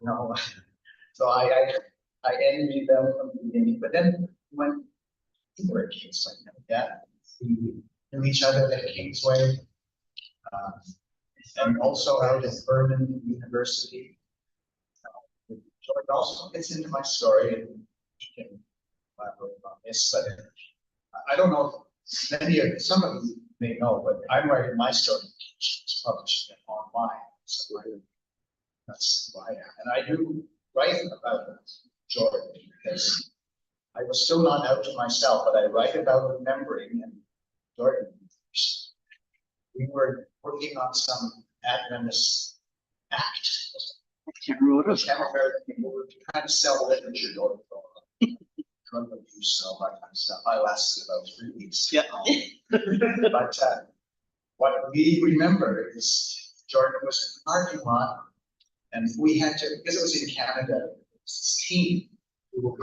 no. So I envy them from the beginning, but then when we were kids like that, we knew each other at Kingsway, and also out at Vernon University. George also gets into my story, and he can elaborate on this, but I don't know if some of you may know, but I'm writing my story. It's published online, so that's who I am. And I do write about Jordan because I was still not out to myself, but I write about remembering and Jordan. We were working on some Adventist act. I can't remember what it was. We were trying to sell literature, Jordan. Drug abuse, all that kind of stuff. I lasted about 3 weeks. Yeah. But what we remember is Jordan was in the parking lot, and we had to, because it was in Canada, this team who were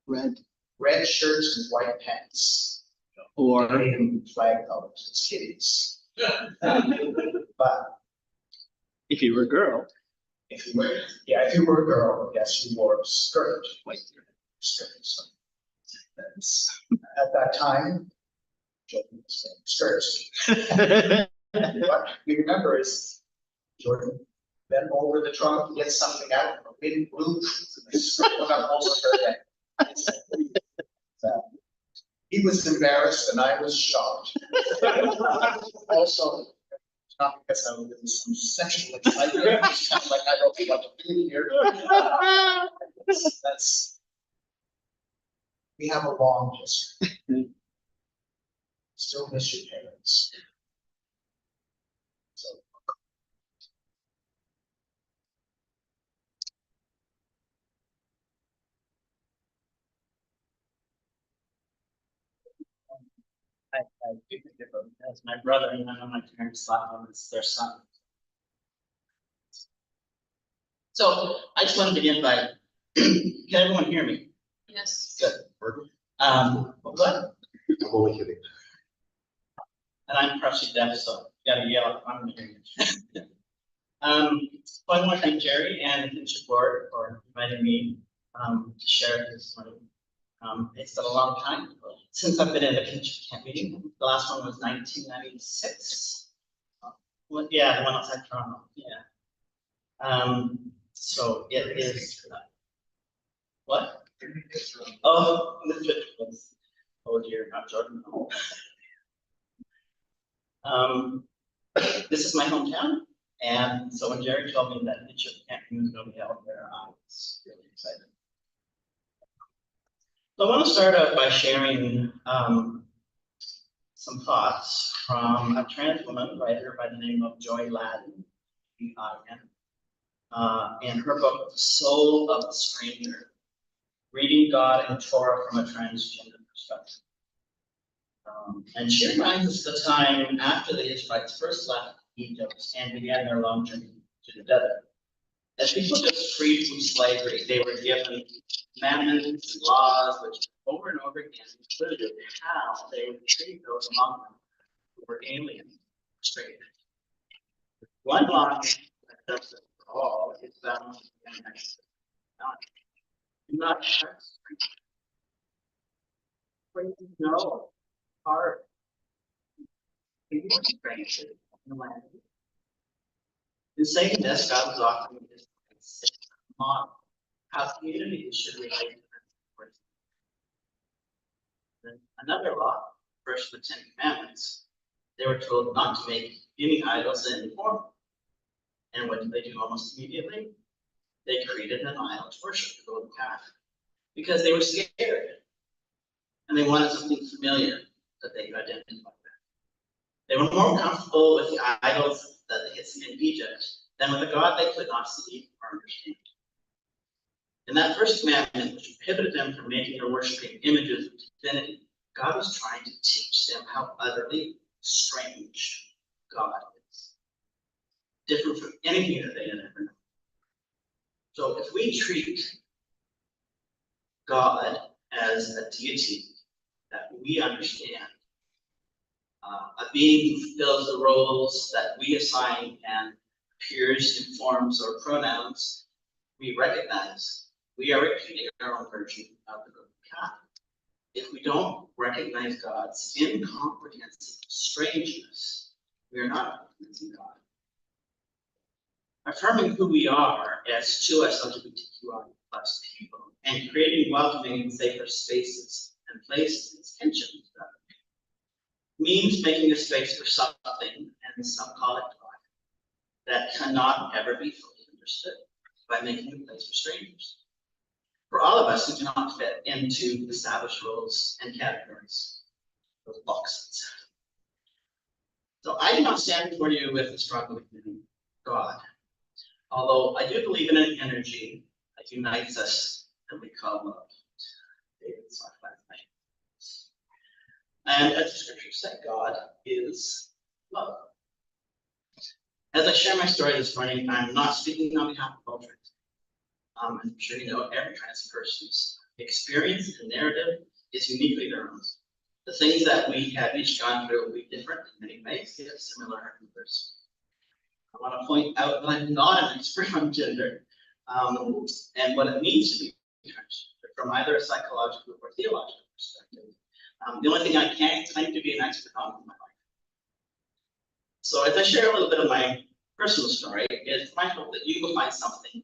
wearing red shirts and white pants, or Canadian flag colors. It's hideous. But if you were a girl, if you were a girl, yes, you wore a skirt, white skirt. So that's, at that time, Jordan was wearing skirts. What we remember is Jordan bent over the trunk to get something out, and a wind blew, and the skirt went up over her head. So, he was embarrassed, and I was shocked. Also, not because I was in some sexual excitement, it's kind of like I don't know what to do here. That's we have a long history. Still miss your parents. So. I figured it was as my brother and I know my parents thought him as their son. So I just want to begin by, can everyone hear me? Yes. Good. What? I'm only kidding. And I'm partially deaf, so you gotta yell if I'm gonna hear you. So I want to thank Jerry and the Kinship Board for inviting me to share this morning. It's been a long time since I've been in a Kinship camp meeting. The last one was 1996. Well, yeah, the one outside Toronto. Yeah. So it is. What? Oh, oh dear, not Jordan. This is my hometown, and so when Jerry told me that Kinship camping was going to be held there, I was really excited. So I want to start out by sharing some thoughts from a trans woman writer by the name of Joy Ladin, in her book, The Soul of the Stranger, Reading God and Torah from a Transgender Perspective. And she reminds us of the time after the Israelites first left Egypt and began their long journey to the desert. As people just freed from slavery, they were given commandments and laws which over and over again included how they would treat those among them who were alien or straight. One law that does it for all is found in do not shut strangers. No, hard. Strangers in the land. In saying this, God was offering his model how communities should relate to them. Then another law, first of the 10 Commandments, they were told not to make any idols in any form. And what did they do almost immediately? They created an idol to worship the golden calf because they were scared and they wanted something familiar that they could identify with. They were more comfortable with the idols that they had seen in Egypt than with a God they could not see or understand. In that first commandment, which prohibited them from making or worshiping images of divinity, God was trying to teach them how utterly strange God is, different from anything that they had ever known. So if we treat God as a deity that we understand, a being who fulfills the roles that we assign and appears in forms or pronouns, we recognize we are repeating our own version of the good God. If we don't recognize God's incomprehensible strangeness, we are not recognizing God. Affirming who we are as two LGBTQI plus people and creating welcoming and safer spaces and places in kinship with God means making a space for something, and some call it God, that cannot ever be fully understood by making a place for strangers. For all of us who do not fit into established roles and categories, those boxes. So I do not stand before you with a struggle with God, although I do believe in an energy that unites us that we call love. David talked about that. And as the scriptures say, God is love. As I share my story this morning, I'm not speaking on behalf of all trans. I'm sure you know every trans person's experience and narrative is uniquely their own. The things that we have each gone through will be different in many ways, yet similar in others. I want to point out that I'm not an expert on gender and what it means to be trans from either a psychological or theological perspective. The only thing I can claim to be an expert on in my life. So as I share a little bit of my personal story, it's my hope that you will find something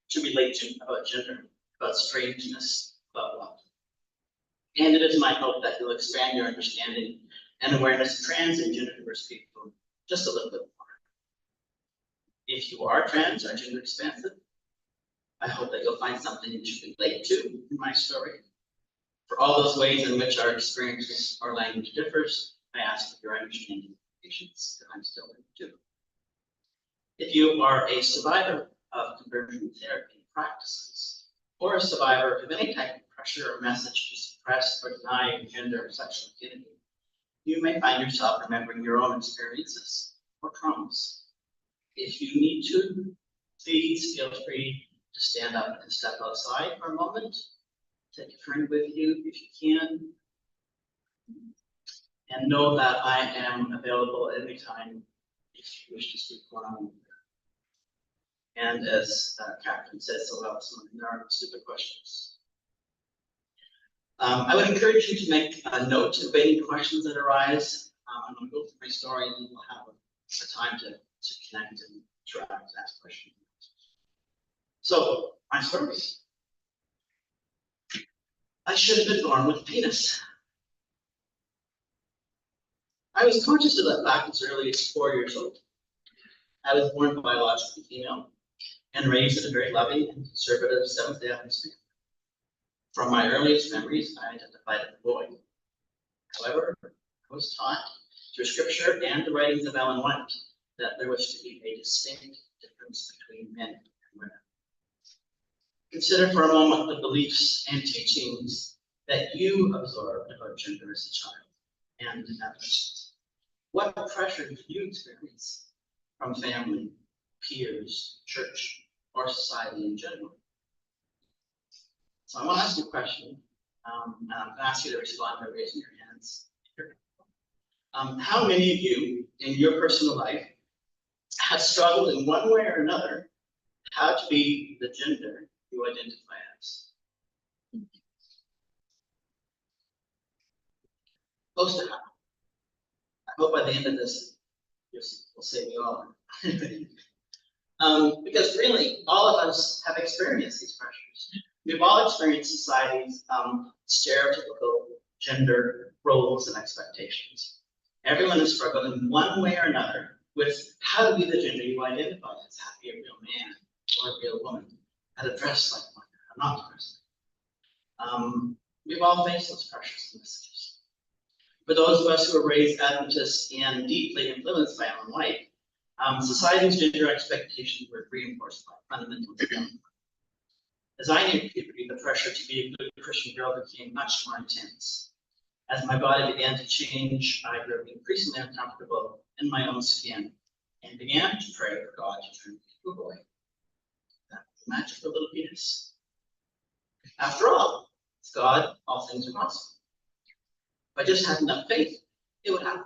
to relate to about gender, about strangeness, about love. And it is my hope that you'll expand your understanding and awareness of trans and gender diverse people just a little bit more. If you are trans or gender expansive, I hope that you'll find something to relate to in my story. For all those ways in which our experiences or language differs, I ask for your understanding and patience that I'm still in too. If you are a survivor of conversion therapy practices, or a survivor of any type of pressure or message to suppress or deny gender or sexual identity, you may find yourself remembering your own experiences or traumas. If you need to, please feel free to stand up and step outside for a moment. Take a friend with you if you can. And know that I am available at any time if you wish to speak one-on-one. And as Catherine said so well, there are stupid questions. I would encourage you to make a note of any questions that arise. I'm going to go through my story and then we'll have a time to connect and interact and ask questions. So, my story. I should have been born with a penis. I was conscious of that fact as early as 4 years old. I was born biologically female and raised in a very loving and conservative Seventh-day Adventist family. From my earliest memories, I identified as a boy. However, I was taught through scripture and the writings of Ellen White that there was to be a distinct difference between men and women. Consider for a moment the beliefs and teachings that you absorbed about gender as a child and adolescence. What pressure did you experience from family, peers, church, or society in general? So I want to ask you a question, and I'm going to ask you to respond by raising your hands. How many of you in your personal life have struggled in one way or another how to be the gender you identify as? Close to half. I hope by the end of this, we'll say we all are. Because really, all of us have experienced these pressures. We've all experienced society's stereotypical gender roles and expectations. Everyone has struggled in one way or another with how to be the gender you identify as, how to be a real man or a real woman, how to dress like one or not dress like one. We've all faced those pressures and messages. For those of us who were raised Adventist and deeply influenced by Ellen White, society's gender expectations were reinforced by fundamentalism. As I neared puberty, the pressure to be a good Christian girl became much more intense. As my body began to change, I grew increasingly uncomfortable in my own skin and began to pray for God to turn me into a boy. That magical little penis. After all, with God, all things are possible. If I just had enough faith, it would happen.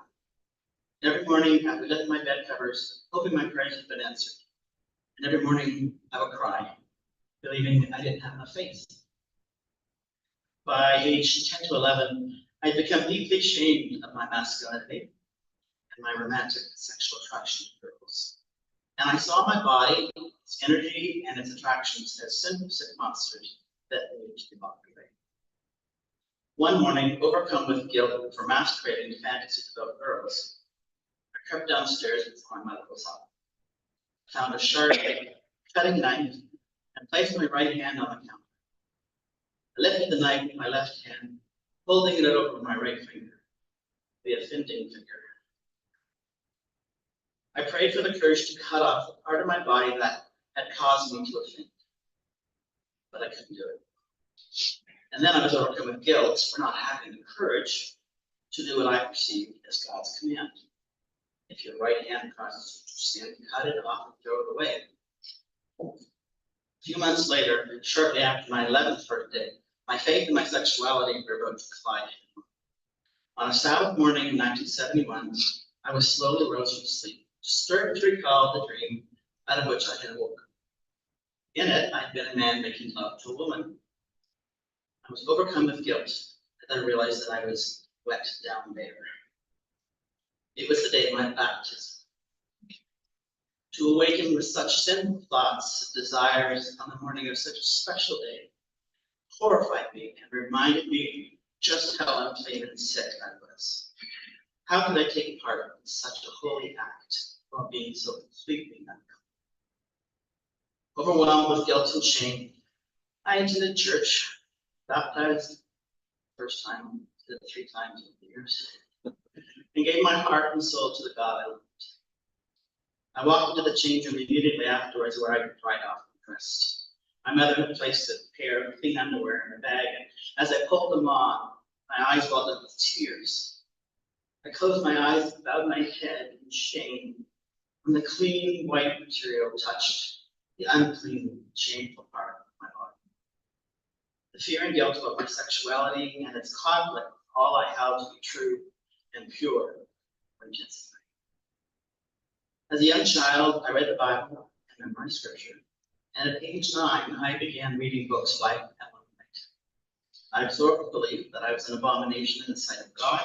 Every morning, I would lift my bed covers, hoping my prayers had been answered. And every morning I would cry, believing I didn't have enough faith. By age 10 to 11, I'd become deeply ashamed of my masculinity and my romantic sexual attraction to girls. And I saw my body, its energy, and its attractions as simple sick monsters that needed to be locked away. One morning, overcome with guilt for masquerading fantasies about girls, I crept downstairs before my mother was up, found a sharp, cutting knife, and placed my right hand on the counter. I lifted the knife with my left hand, holding it over my right finger, the offending finger. I prayed for the courage to cut off the part of my body that had caused me to offend, but I couldn't do it. And then I was overcome with guilt for not having the courage to do what I perceived as God's command. If your right hand causes you to sin, cut it off and throw it away. A few months later, shortly after my 11th birthday, my faith and my sexuality were about to collide. On a Sabbath morning in 1971, I was slowly rose from sleep, disturbed to recall the dream out of which I had awoken. In it, I had been a man making love to a woman. I was overcome with guilt, and then realized that I was wet down there. It was the day of my baptism. To awaken with such sinful thoughts and desires on the morning of such a special day horrified me and reminded me just how unclean and sick I was. How could I take part in such a holy act while being so completely unclean? Overwhelmed with guilt and shame, I attended church, baptized first time, did it 3 times in years, and gave my heart and soul to the God I loved. I walked into the change room immediately afterwards where I could dried off and dressed. My mother had placed a pair of clean underwear in a bag, and as I pulled them on, my eyes welled up with tears. I closed my eyes, bowed my head in shame, when the clean white material touched the unclean, shameful part of my body. The fear and guilt about my sexuality and its conflict with all I held to be true and pure were intensified. As a young child, I read the Bible and memorized scripture, and at age 9, I began reading books by Ellen White. I absorbed the belief that I was an abomination in the sight of God,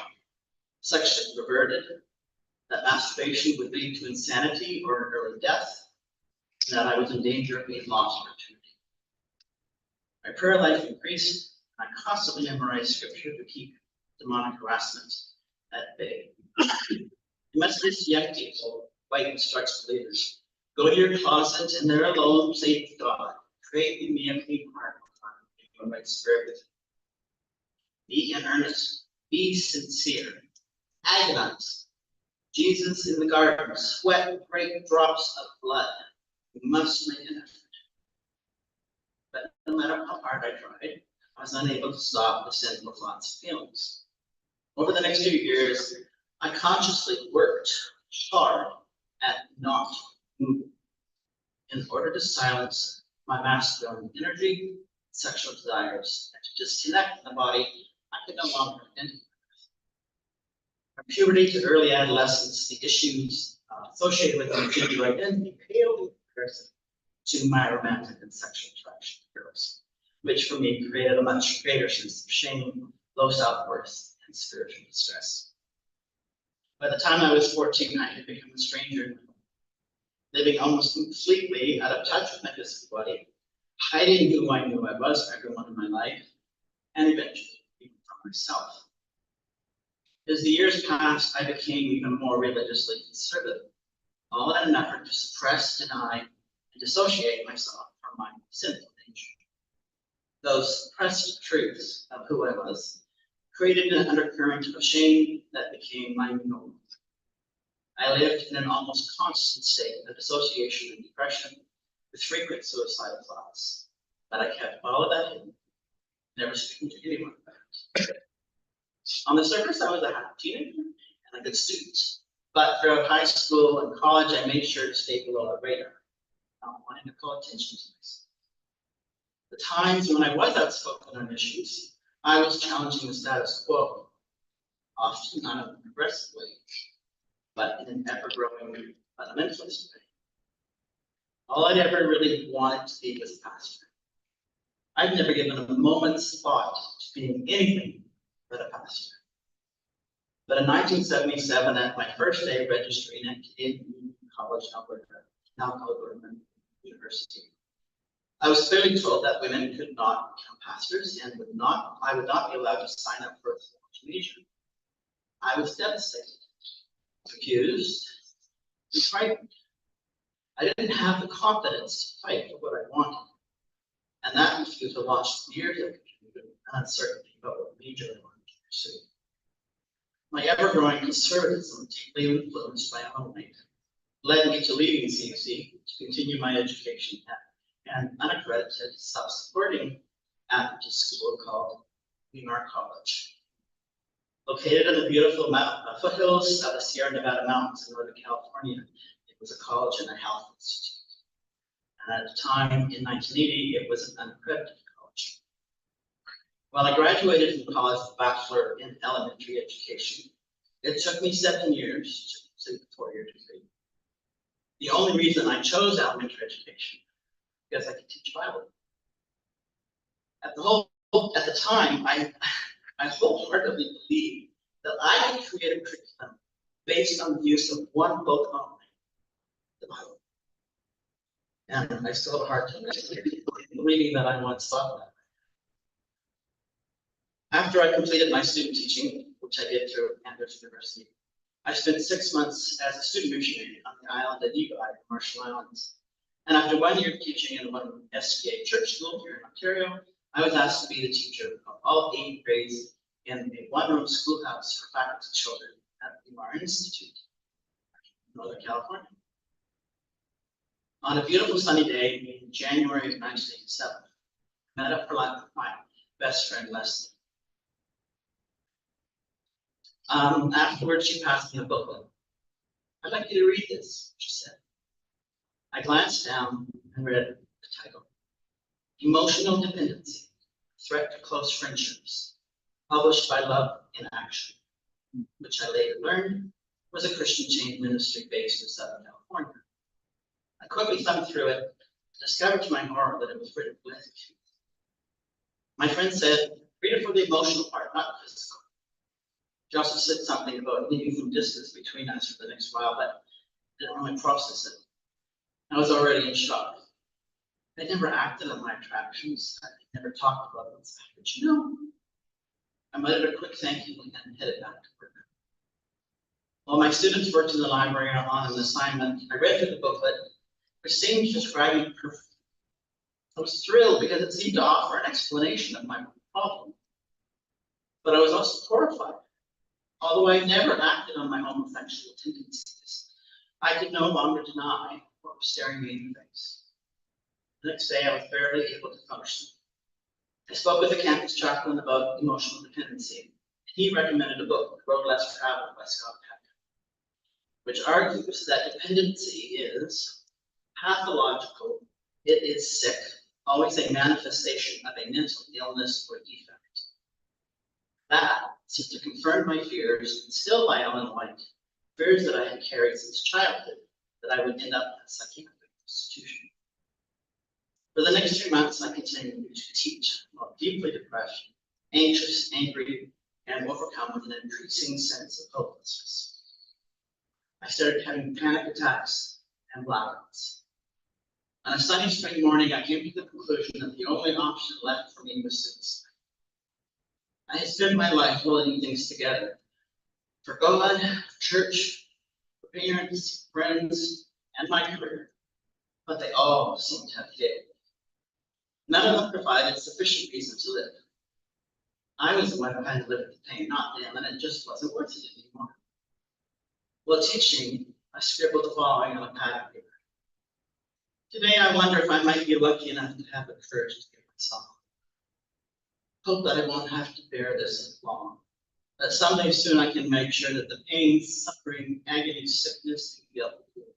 sexually perverted, that masturbation would lead to insanity or an early death, and that I was in danger of being lost opportunity. My prayer life increased, and I constantly memorized scripture to keep demonic harassment at bay. Adventist people, White instructs believers, go to your closet and there alone plead with God. Create in me a clean heart, and a right spirit with me. Be in earnest, be sincere, agonize. Jesus in the garden, sweat great drops of blood. We must make an effort. But no matter how hard I tried, I was unable to stop the sinful thoughts and feelings. Over the next few years, I consciously worked hard at not moving in order to silence my masculine energy, sexual desires, and to disconnect the body I could no longer identify with. From puberty to early adolescence, the issues associated with my gender identity paled in comparison to my romantic and sexual attraction to girls, which for me created a much greater sense of shame, low self-worth, and spiritual distress. By the time I was 14, I had become a stranger, living almost completely out of touch with my physical body, hiding who I knew I was for everyone in my life, and eventually even from myself. As the years passed, I became even more religiously conservative, all in an effort to suppress, deny, and dissociate myself from my sinful nature. Those suppressed truths of who I was created an undercurrent of shame that became my norm. I lived in an almost constant state of dissociation and depression with frequent suicidal thoughts, but I kept all of that hidden, never speaking to anyone about it. On the surface, I was a happy teenager and a good student, but throughout high school and college, I made sure to stay below the radar, not wanting to call attention to myself. The times when I was outspoken on issues, I was challenging the status quo, often not in an aggressive way, but in an ever-growing fundamentalist way. All I'd ever really wanted to be was a pastor. I'd never given a moment's thought to being anything but a pastor. But in 1977, at my first day registering at Canadian College, Alberta, now called Sullivan University, I was clearly told that women could not become pastors and I would not be allowed to sign up for a theology major. I was devastated, confused, and frightened. I didn't have the confidence to fight for what I wanted. And that refusal launched years of confusion and uncertainty about what major I wanted to pursue. My ever-growing conservatism, deeply influenced by my own life, led me to leaving CUC to continue my education at an unaccredited, self-supporting Adventist school called Weimar College. Located in the beautiful foothills of the Sierra Nevada mountains in Northern California, it was a college and a health institute. And at the time, in 1980, it was an unaccredited college. While I graduated from college with a bachelor in elementary education, it took me 7 years to complete the 4-year degree. The only reason I chose elementary education because I could teach Bible. At the time, I wholeheartedly believed that I could create a curriculum based on the use of one book only, the Bible. And I still have a hard time believing that I once thought that. After I completed my student teaching, which I did through Adventist University, I spent 6 months as a student missionary on the island of Eagle Eye, Marshall Islands. And after 1 year of teaching in one SDA church school here in Ontario, I was asked to be the teacher of all 8 grades in a one-room schoolhouse for faculty children at the Weimar Institute, Northern California. On a beautiful sunny day in January of 1987, I met up for lunch with my best friend, Leslie. Afterwards, she passed me a booklet. "I'd like you to read this," she said. I glanced down and read the title, "Emotional Dependency, Threat to Close Friendships," published by Love in Action, which I later learned was a Christian chain ministry based in Southern California. I quickly thumbed through it, and discovered to my horror that it was written with attitude. My friend said, "Read it for the emotional part, not the physical." She also said something about needing some distance between us for the next while, but I didn't really process it. I was already in shock. I never acted on my attractions. I never talked about them. But you know, I muttered a quick thank you and headed back to work. While my students worked in the library on an assignment, I read through the booklet, which seemed to describe me perfectly. I was thrilled because it seemed to offer an explanation of my problem. But I was also horrified. Although I never acted on my homosexual tendencies, I could no longer deny what was staring me in the face. The next day, I was barely able to function. I spoke with the campus chaplain about emotional dependency. He recommended a book, Road Less Traveled by Scott Peck, which argues that dependency is pathological, it is sick, always a manifestation of a mental illness or defect. That seemed to confirm my fears, instilled by Ellen White, fears that I had carried since childhood, that I would end up in a psychiatric institution. For the next 3 months, I continued to teach, while deeply depressed, anxious, angry, and overcome with an increasing sense of hopelessness. I started having panic attacks and blackouts. On a sunny spring morning, I came to the conclusion that the only option left for me was suicide. I had spent my life holding things together. For God, for church, for parents, friends, and my career. But they all seemed to have failed. None of them provided sufficient reason to live. I was the one who had to live with the pain, not them, and it just wasn't worth it anymore. While teaching, I scribbled the following on a pad of paper. Today, I wonder if I might be lucky enough to have the courage to give myself. Hope that I won't have to bear this long. That someday soon I can make sure that the pain, suffering, agony, sickness, and guilt will be over.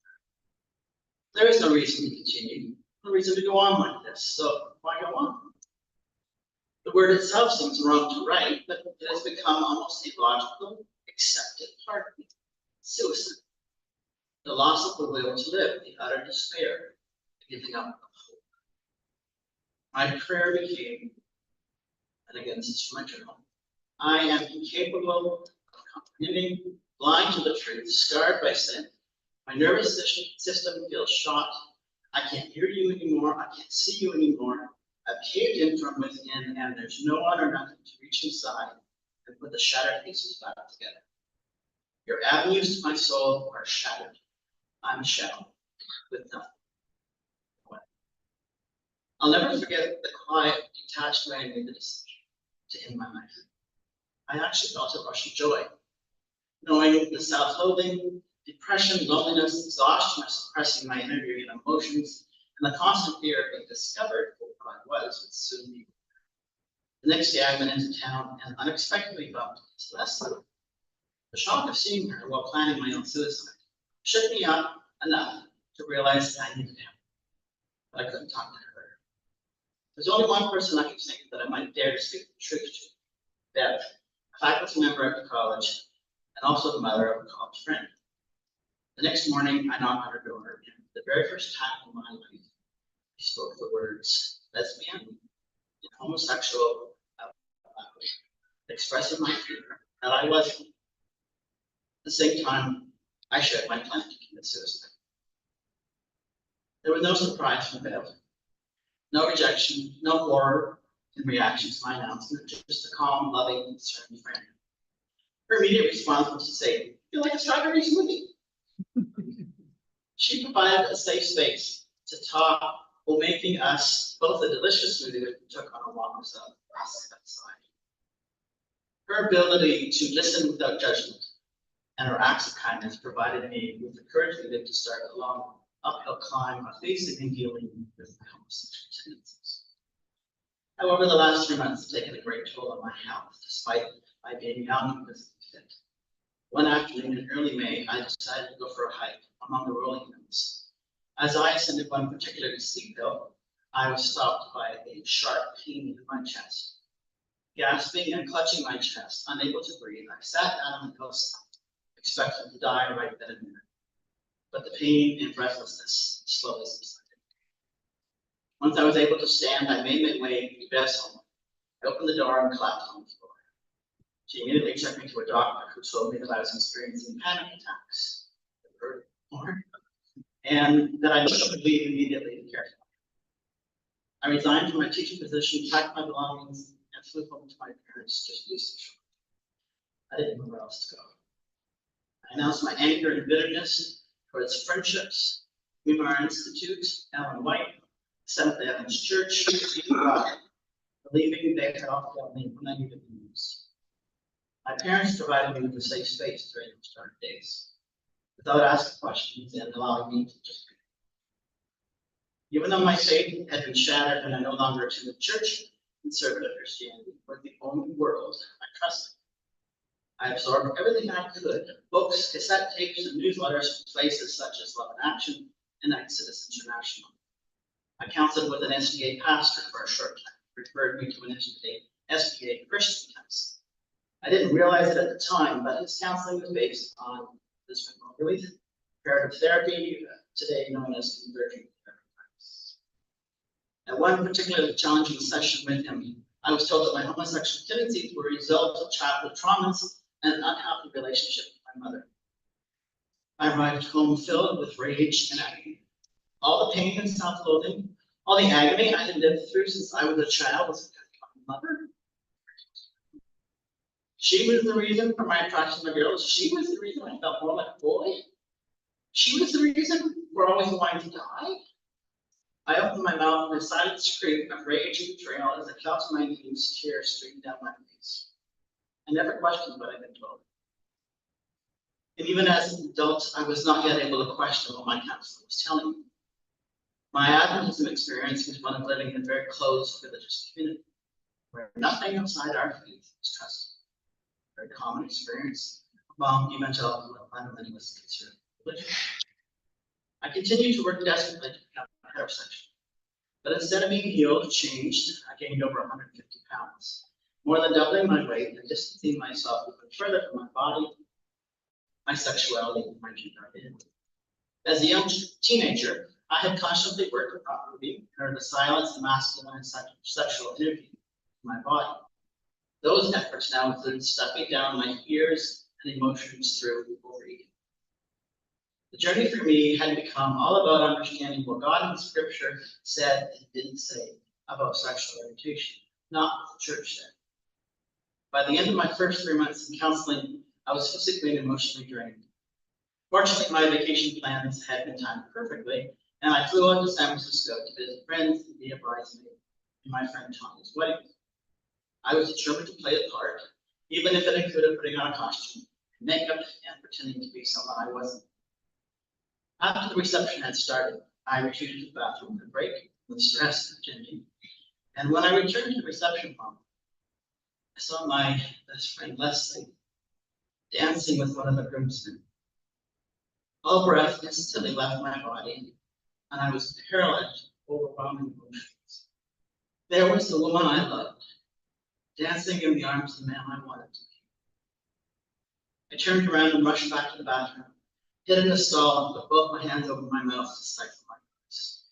There is no reason to continue, no reason to go on like this, so why go on? The word itself seems wrong to write, but it has become almost a logical, accepted part of me. Suicide. The loss of the will to live, the utter despair, the giving up of hope. My prayer became, and again, this is from my journal, I am incapable of comprehending, blind to the truth, scarred by sin. My nervous system feels shot. I can't hear you anymore. I can't see you anymore. I've caved in from within, and there's no one or nothing to reach inside and put the shattered pieces back together. Your avenues to my soul are shattered. I'm a shell with nothing. I'll never forget the quiet, detached way I made the decision to end my life. I actually felt a rush of joy, knowing the self-loathing, depression, loneliness, exhaustion of suppressing my inner and emotions, and the constant fear of being discovered for what I was would soon be. The next day I went into town and unexpectedly bumped into Leslie. The shock of seeing her while planning my own suicide shook me up enough to realize that I needed help, but I couldn't talk to her. There's only one person I could think that I might dare to speak the truth to, Bev, a faculty member at the college, and also the mother of a college friend. The next morning, I knocked on her door, and for the very first time in my life, I spoke the words lesbian and homosexual out loud, expressing my fear that I wasn't. At the same time, I shared my plan to commit suicide. There was no surprise from Bev, no rejection, no horror in reaction to my announcement, just a calm, loving, concerned friend. Her immediate response was to say, "Feel like a strawberry smoothie." She provided a safe space to talk while making us both a delicious smoothie that we took on a walk outside. Her ability to listen without judgment and her acts of kindness provided me with the courage needed to start a long uphill climb of facing and dealing with my homosexual tendencies. However, the last 3 months have taken a great toll on my health, despite my being young and physically fit. One afternoon in early May, I decided to go for a hike among the rolling hills. As I ascended one particularly steep hill, I was stopped by a sharp pain in my chest. Gasping and clutching my chest, unable to breathe, I sat down on the hillside, expecting to die right then and there. But the pain and breathlessness slowly subsided. Once I was able to stand, I made my way to Beth's home. I opened the door and collapsed on the floor. She immediately took me to a doctor who told me that I was experiencing panic attacks, and that I needed to leave immediately to care for her. I resigned from my teaching position, packed my belongings, and flew home to my parents just years ago. I didn't know where else to go. I announced my anger and bitterness towards friendships, Weimar Institute, Ellen White, Seventh-day Adventist Church, believing they had all failed me when I needed the news. My parents provided me with a safe space during those dark days, without asking questions and allowing me to just be. Even though my faith had been shattered and I no longer attended church, conservative Christianity was the only world I trusted. I absorbed everything I could, books, cassette tapes, and newsletters from places such as Love in Action and Exodus International. I counseled with an SBA pastor for a short time, referred me to an SBA Christian counselor. I didn't realize it at the time, but his counseling was based on this relief, comparative therapy, today known as conversion therapy. At one particularly challenging session with him, I was told that my homosexual tendencies were a result of childhood traumas and an unhealthy relationship with my mother. I arrived home filled with rage and agony. All the pain and self-loathing, all the agony I had lived through since I was a child was my mother. She was the reason for my attraction to girls. She was the reason I felt more like a boy. She was the reason for always wanting to die. I opened my mouth with a silent scream of rage and betrayal as I fell to my knees, tears streaming down my face. I never questioned what I'd been told. And even as an adult, I was not yet able to question what my counselor was telling me. My Adventism experience was one of living in a very closed religious community, where nothing outside our faith was trusted. A very common experience among evangelical and fundamentalist conservative religion. I continued to work desperately to become heterosexual, but instead of being healed, changed, I gained over 150 pounds, more than doubling my weight and distancing myself even further from my body, my sexuality, and my gender identity. As a young teenager, I had constantly worked with property in order to silence the masculine and sexual energy in my body. Those efforts now included stuffing down my fears and emotions through overeating. The journey for me had become all about understanding what God in Scripture said and didn't say about sexual orientation, not what the church said. By the end of my first 3 months in counseling, I was physically and emotionally drained. Fortunately, my vacation plans had been timed perfectly, and I flew out to San Francisco to visit friends and be a bridesmaid in my friend Tanya's wedding. I was determined to play the part, even if it included putting on a costume, makeup, and pretending to be someone I wasn't. After the reception had started, I retreated to the bathroom to break with stress and pretending. And when I returned to the reception room, I saw my best friend Leslie dancing with one of the groomsmen. All breath instantly left my body, and I was paralyzed with overwhelming emotions. There was the woman I loved, dancing in the arms of the man I wanted to be. I turned around and rushed back to the bathroom, hid in the stall, and put both my hands over my mouth to stifle my voice.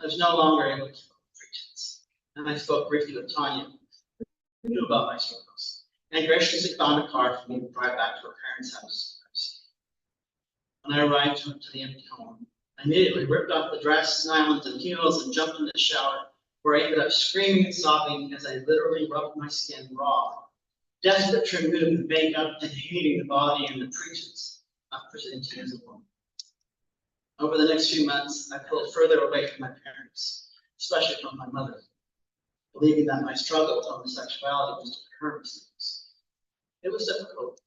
I was no longer able to pretense, and I spoke briefly with Tanya, who knew about my struggles, and graciously found a car for me to drive back to her parents' house. When I arrived to the empty home, I immediately ripped off the dress, nylons, and heels and jumped in the shower, where I ended up screaming and sobbing as I literally rubbed my skin raw, desperate to remove the makeup and hating the body and the pretense of presenting as a woman. Over the next few months, I pulled further away from my parents, especially from my mother, believing that my struggle with homosexuality was her mistakes. It was difficult.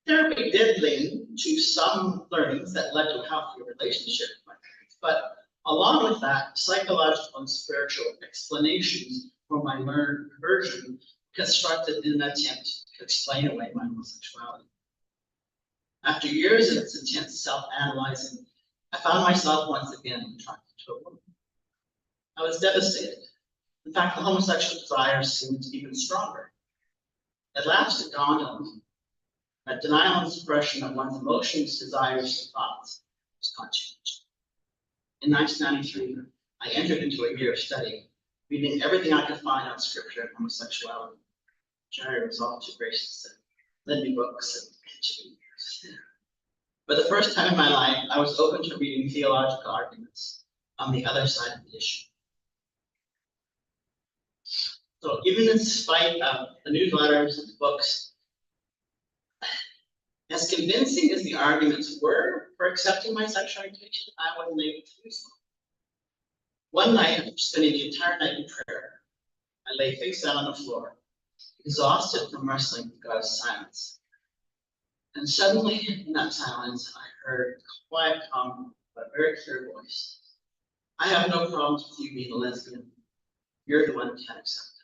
Therapy did lead to some learnings that led to a healthier relationship with my parents, but along with that, psychological and spiritual explanations for my learned version constructed in an attempt to explain away my homosexuality. After years of its intense self-analyzing, I found myself once again attracted to a woman. I was devastated. In fact, the homosexual desire seemed even stronger. At last, it dawned on me that denial and suppression of one's emotions, desires, and thoughts was not changed. In 1993, I entered into a year of study, reading everything I could find on scripture and homosexuality, which I resolved to graciously lend me books and continue years. For the first time in my life, I was open to reading theological arguments on the other side of the issue. So even in spite of the newsletters and books, as convincing as the arguments were for accepting my sexual orientation, I wasn't able to do so. One night, after spending the entire night in prayer, I lay face down on the floor, exhausted from wrestling with God's silence. And suddenly, in that silence, I heard a quiet, calm, but very clear voice. I have no problems with you being a lesbian. You're the one who can't accept it.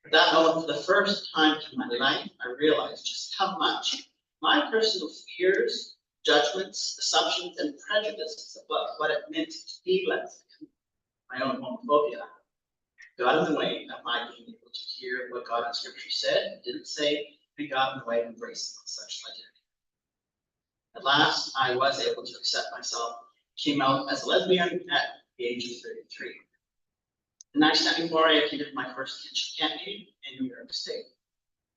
At that moment, for the first time in my life, I realized just how much my personal fears, judgments, assumptions, and prejudices about what it meant to be lesbian, my own homophobia, got in the way of my being able to hear what God in Scripture said and didn't say, and got in the way of embracing my sexual identity. At last, I was able to accept myself, came out as a lesbian at the age of 33. In 1994, I attended my first Kinship Kampmeeting in New York State.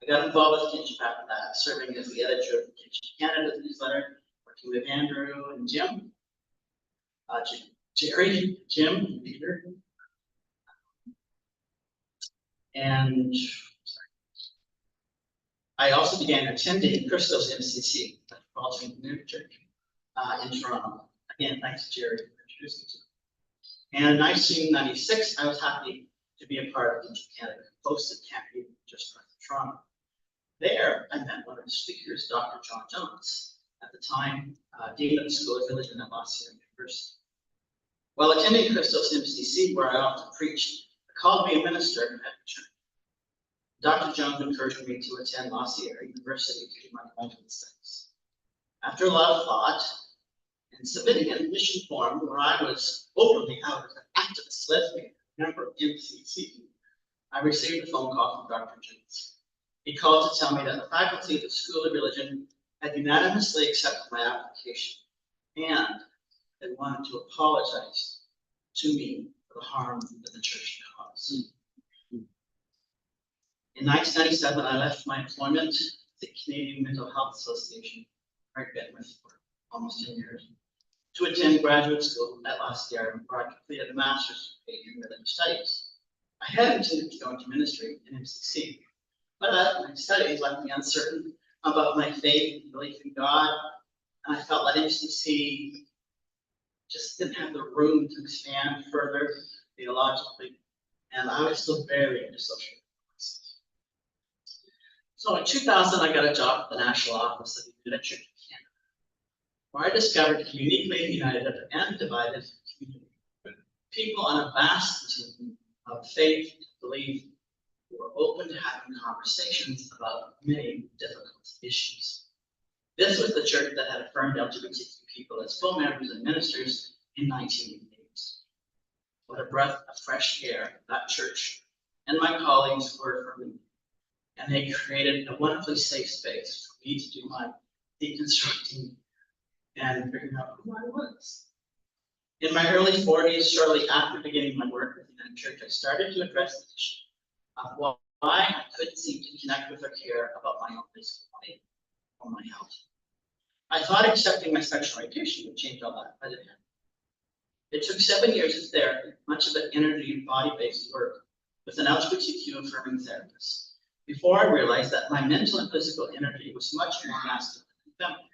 I got involved with Kinship after that, serving as the editor of Kinship Canada's newsletter, working with Andrew and Jim, Jerry, Jim, and Peter. And I also began attending Christos MCC, the Metropolitan Community Church, in Toronto. Again, thanks to Jerry for introducing me to it. And in 1996, I was happy to be a part of Kinship Canada, hosted Kampmeeting just north of Toronto. There, I met one of the speakers, Dr. John Jones, at the time, Dean of the School of Religion at La Sierra University. While attending Christos MCC, where I often preached, they called me a minister at the church. Dr. Jones encouraged me to attend La Sierra University to do my graduate studies. After a lot of thought, and submitting an admission form where I was openly out as an activist lesbian member of MCC, I received a phone call from Dr. Jones. He called to tell me that the faculty of the School of Religion had unanimously accepted my application, and that wanted to apologize to me for the harm that the church caused. In 1997, I left my employment at the Canadian Mental Health Association, where I'd been with for almost 10 years, to attend graduate school that last year, where I completed a master's degree in religious studies. I had intended to go into ministry in MCC, but my studies left me uncertain about my faith and belief in God, and I felt that MCC just didn't have the room to expand further theologically, and I was still very dissociated from myself. So in 2000, I got a job at the national office of the Adventist Church in Canada, where I discovered a uniquely united and divided community. People on a vast continuum of faith and belief who were open to having conversations about many difficult issues. This was the church that had affirmed LGBTIQ people as full members and ministers in 1988. What a breath of fresh air that church and my colleagues were for me. And they created a wonderfully safe space for me to do my deconstructing and figuring out who I was. In my early 40s, shortly after beginning my work within the church, I started to address the issue of why I couldn't seem to connect with or care about my own physical body or my health. I thought accepting my sexual orientation would change all that, but it didn't. It took 7 years of therapy, much of it energy and body-based work, with an LGBTQ affirming therapist, before I realized that my mental and physical energy was much more masculine than feminine.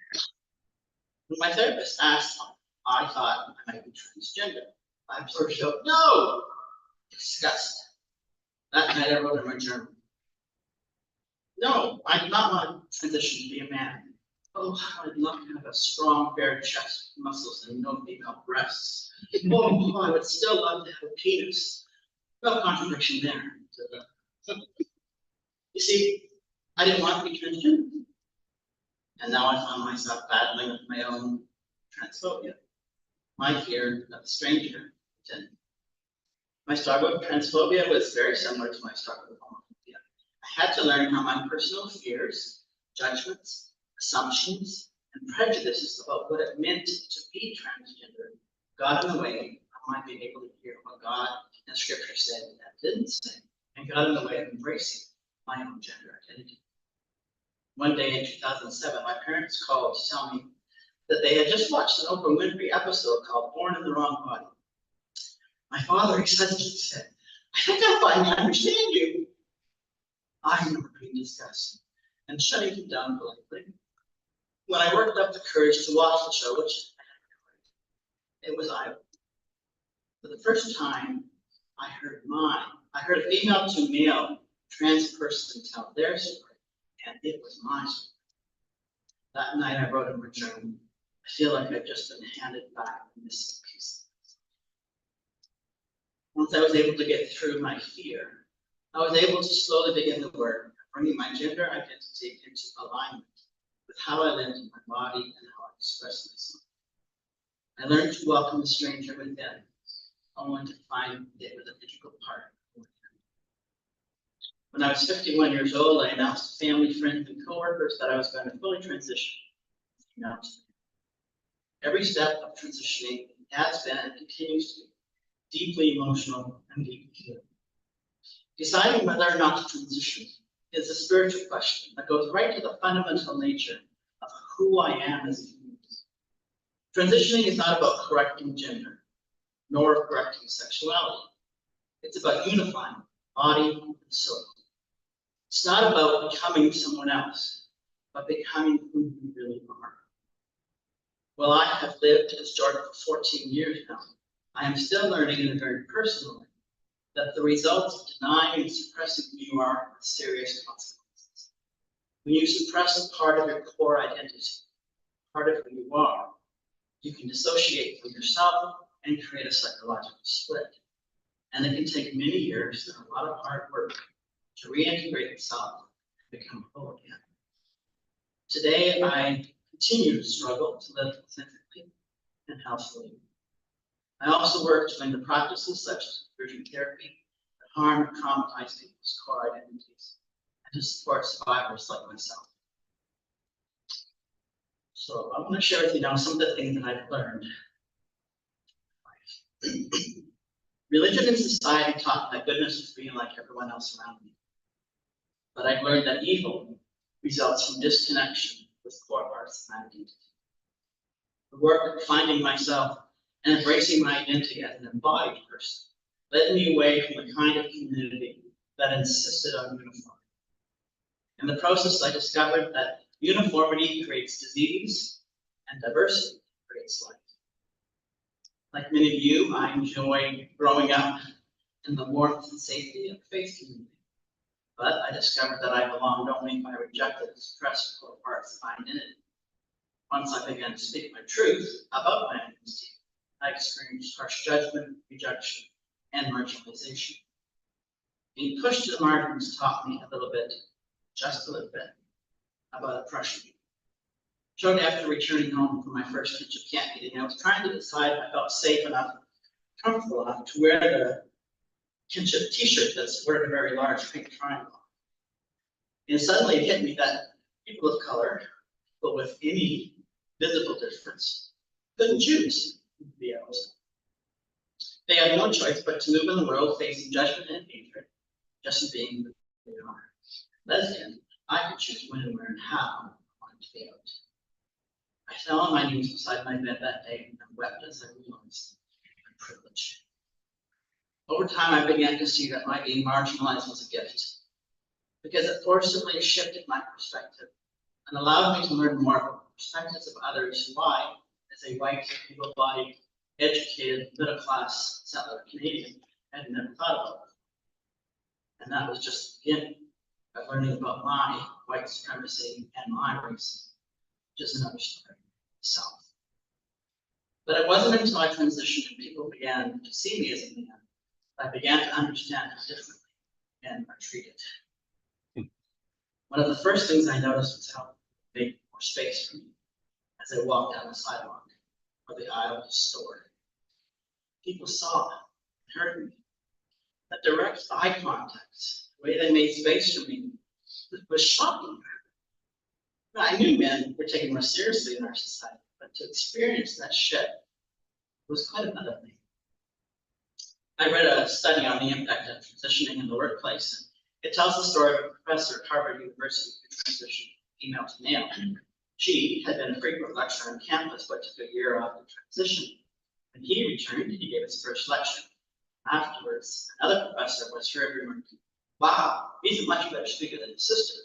When my therapist asked, I thought I might be transgender. I blurted out, no! Disgust. That night I wrote in my journal, no, I do not want to transition to be a man. Oh, how I'd love to have a strong, bare chest, muscles, and no female breasts. Oh, I would still love to have a penis. No contradiction there. You see, I didn't want to be transgender. And now I found myself battling with my own transphobia, my fear of the stranger. My struggle with transphobia was very similar to my struggle with homophobia. I had to learn how my personal fears, judgments, assumptions, and prejudices about what it meant to be transgender got in the way of my being able to hear what God and Scripture said that didn't say, and got in the way of embracing my own gender identity. One day in 2007, my parents called to tell me that they had just watched an Oprah Winfrey episode called Born in the Wrong Body. My father excitedly said, I think I finally understand you. I remember being disgusted and shutting him down politely. When I worked up the courage to watch the show, which I had, it was eye-opening. For the first time, I heard a female to male trans person tell their story, and it was my story. That night I wrote in my journal, I feel like I've just been handed back a missing piece. Once I was able to get through my fear, I was able to slowly begin the work of bringing my gender identity into alignment with how I lived in my body and how I expressed myself. I learned to welcome the stranger within, only to find it was an integral part of me. When I was 51 years old, I announced to family, friends, and coworkers that I was going to fully transition. Every step of transitioning has been and continues to be deeply emotional and deeply healing. Deciding whether or not to transition is a spiritual question that goes right to the fundamental nature of who I am as a human. Transitioning is not about correcting gender, nor correcting sexuality. It's about unifying body and soul. It's not about becoming someone else, but becoming who you really are. While I have lived as Jordan for 14 years now, I am still learning in a very personal way that the results of denying and suppressing who you are have serious consequences. When you suppress a part of your core identity, part of who you are, you can dissociate from yourself and create a psychological split. And it can take many years and a lot of hard work to reintegrate yourself and become whole again. Today, I continue to struggle to live authentically and healthfully. I also work to end the practices such as conversion therapy that harm and traumatize people's core identities, and to support survivors like myself. So I want to share with you now some of the things that I've learned Religion and society taught me that goodness was being like everyone else around me. But I've learned that evil results from disconnection with core parts of my identity. The work of finding myself and embracing my identity as an embodied person led me away from the kind of community that insisted on uniformity. In the process, I discovered that uniformity creates disease and diversity creates life. Like many of you, I enjoy growing up in the warmth and safety of the faith community. But I discovered that I belonged only if I rejected the suppressed core parts of my identity. Once I began to speak my truth about my identity, I experienced harsh judgment, rejection, and marginalization. Being pushed to the margins taught me a little bit, just a little bit, about oppression. Shortly after returning home from my first Kinship camp meeting, I was trying to decide if I felt safe enough, comfortable enough to wear the Kinship t-shirt that's wearing a very large pink triangle. And suddenly it hit me that people of color, but with any visible difference, couldn't choose to be out. They had no choice but to move in the world facing judgment and hatred, just being who they are. Lesbian, I could choose when, where, and how I wanted to be out. I fell on my knees beside my bed that day and wept as I realized my privilege. Over time, I began to see that my being marginalized was a gift, because it forcibly shifted my perspective and allowed me to learn more about the perspectives of others who I, as a white, able-bodied, educated, middle-class settler Canadian, had never thought about. And that was just the beginning of learning about my white supremacy and my race, which is another story itself. But it wasn't until I transitioned and people began to see me as a man that I began to understand how differently men are treated. One of the first things I noticed was how they made more space for me as I walked down the sidewalk or the aisle of the store. People saw and heard me. That direct eye contact, the way they made space for me, was shocking. I knew men were taken more seriously in our society, but to experience that shift was quite another thing. I read a study on the impact of transitioning in the workplace, and it tells the story of a professor at Harvard University who transitioned female to male. She had been a frequent lecturer on campus, but took a year off to transition. When he returned, he gave his first lecture. Afterwards, another professor was heard remarking, "Wow, he's a much better speaker than his sister."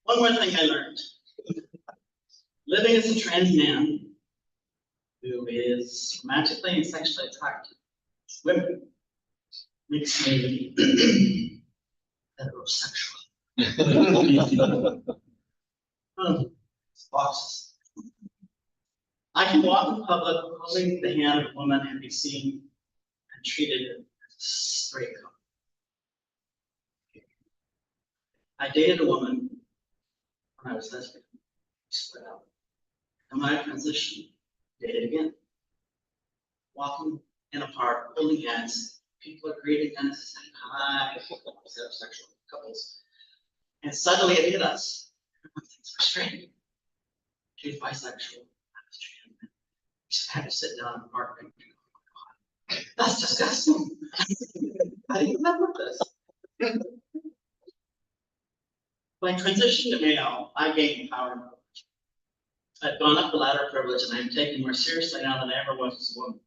One more thing I learned. Living as a trans man who is romantically and sexually attracted to women makes me heterosexual. Boxes. I can walk in public holding the hand of a woman and be seen and treated as a straight couple. I dated a woman when I was lesbian. We split up. And when I transitioned, dated again. Walking in a park, holding hands, people are greeting and saying hi, heterosexual couples. And suddenly it hit us. Everyone thinks we're straight. She's bisexual. I had to sit down in the park and go, "Oh my God, that's disgusting." I didn't remember this. When I transitioned to male, I gained power and privilege. I've gone up the ladder of privilege and I'm taken more seriously now than I ever was as a woman.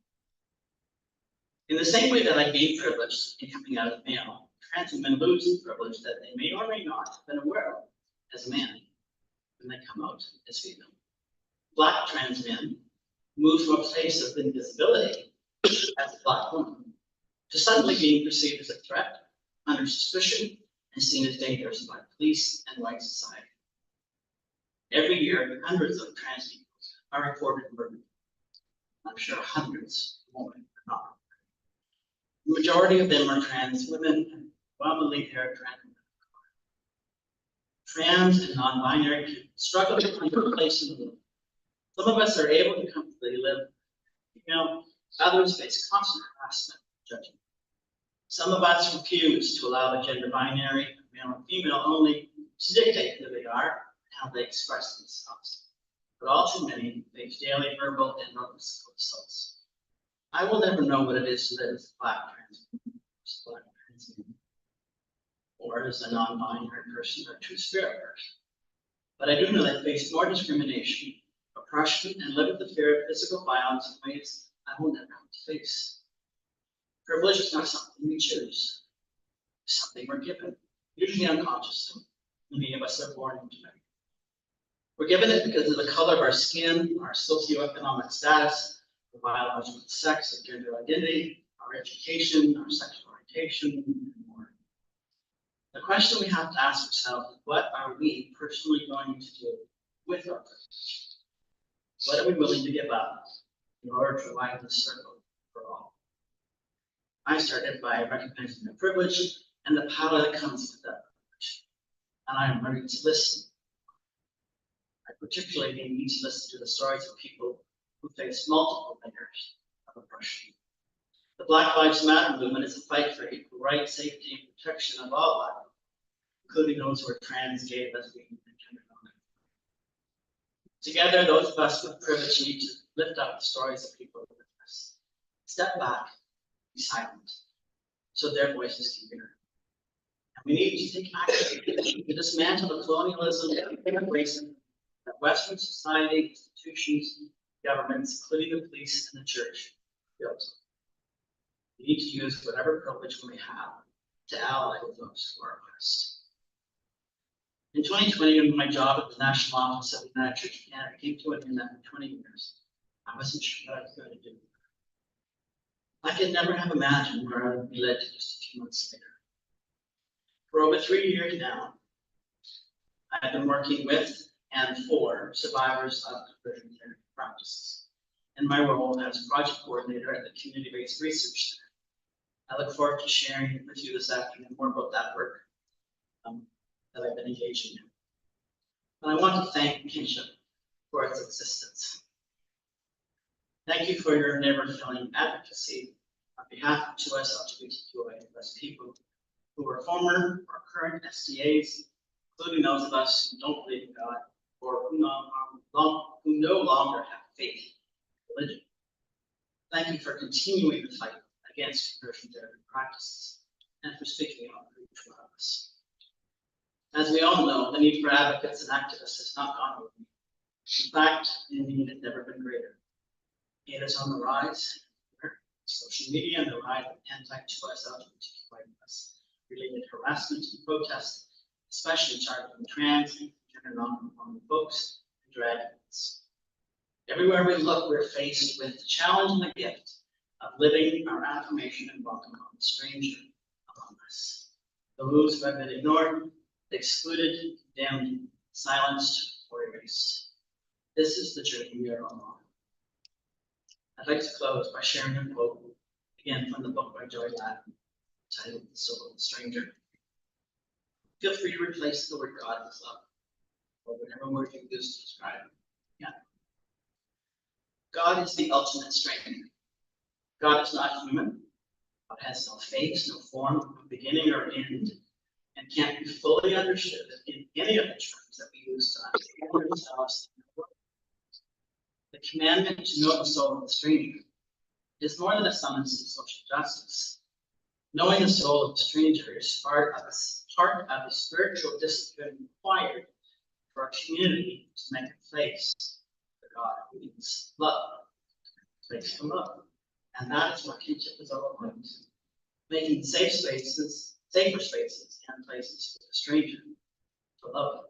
In the same way that I gained privilege in coming out as male, trans women lose the privilege that they may or may not have been aware of as a man when they come out as female. Black trans men move from a place of invisibility as a Black woman to suddenly being perceived as a threat, under suspicion, and seen as dangerous by police and white society. Every year, hundreds of trans people are reported murdered. I'm sure hundreds more are not. The majority of them are trans women and well-believed trans women. Trans and non-binary people struggle to find a place in the world. Some of us are able to comfortably live female, others face constant harassment and judgment. Some of us refuse to allow the gender binary, male and female only, to dictate who they are and how they express themselves. but all too many face daily verbal and physical assaults. I will never know what it is to live as a Black trans man, or as a non-binary person or two-spirit person. But I do know that I face more discrimination, oppression, and live with the fear of physical violence in ways I will never have to face. Privilege is not something we choose. It's something we're given, usually unconsciously. Many of us are born into it. We're given it because of the color of our skin, our socioeconomic status, our biological sex and gender identity, our education, our sexual orientation, and more. The question we have to ask ourselves is, what are we personally going to do with our privilege? What are we willing to give up in order to provide this circle for all? I started by recognizing the privilege and the power that comes with that privilege. And I am ready to listen. I particularly need to listen to the stories of people who face multiple layers of oppression. The Black Lives Matter movement is a fight for equal rights, safety, and protection of all Black people, including those who are trans, gay, lesbian, and gender non-binary. Together, those of us with privilege need to lift up the stories of people with us. Step back, be silent, so their voices can be heard. And we need to take action to dismantle the colonialism and racism that Western society, institutions, governments, including the police and the church, built. We need to use whatever privilege we may have to ally with those who are oppressed. In 2020, when my job at the National Office of the United Church of Canada came to an end after 20 years, I wasn't sure what I was going to do. I could never have imagined where I would be led to just a few months later. For over 3 years now, I've been working with and for survivors of conversion therapy practices in my role as project coordinator at the Community-Based Research Center. I look forward to sharing with you this afternoon more about that work that I've been engaging in. And I want to thank Kinship for its existence. Thank you for your never-failing advocacy on behalf of us LGBTIQ people who are former or current SDAs, including those of us who don't believe in God or who no longer have faith in religion. Thank you for continuing the fight against conversion therapy practices and for speaking out for each one of us. As we all know, the need for advocates and activists has not gone away. In fact, the need has never been greater. It is on the rise. Social media and the rise of anti-choice LGBTQ+ related harassment and protests, especially targeting trans and gender non-conforming folks and drag queens. Everywhere we look, we're faced with the challenge and the gift of living our affirmation and welcome on the stranger among us. Those who have been ignored, excluded, condemned, silenced, or erased. This is the journey we are on. I'd like to close by sharing a quote, again from the book by Joy Ladin, titled The Soul of the Stranger. Feel free to replace the word God with love, or whatever word you use to describe it. Yeah. God is the ultimate stranger. God is not human. God has no face, no form, no beginning or end, and can't be fully understood in any of the terms that we use to understand ourselves in the world. The commandment to know the soul of the stranger is more than a summons to social justice. Knowing the soul of the stranger is part of the spiritual discipline required for a community to make a place for God who means love, a place for love. And that is what kinship is all about. Making safer spaces and places for the stranger to love.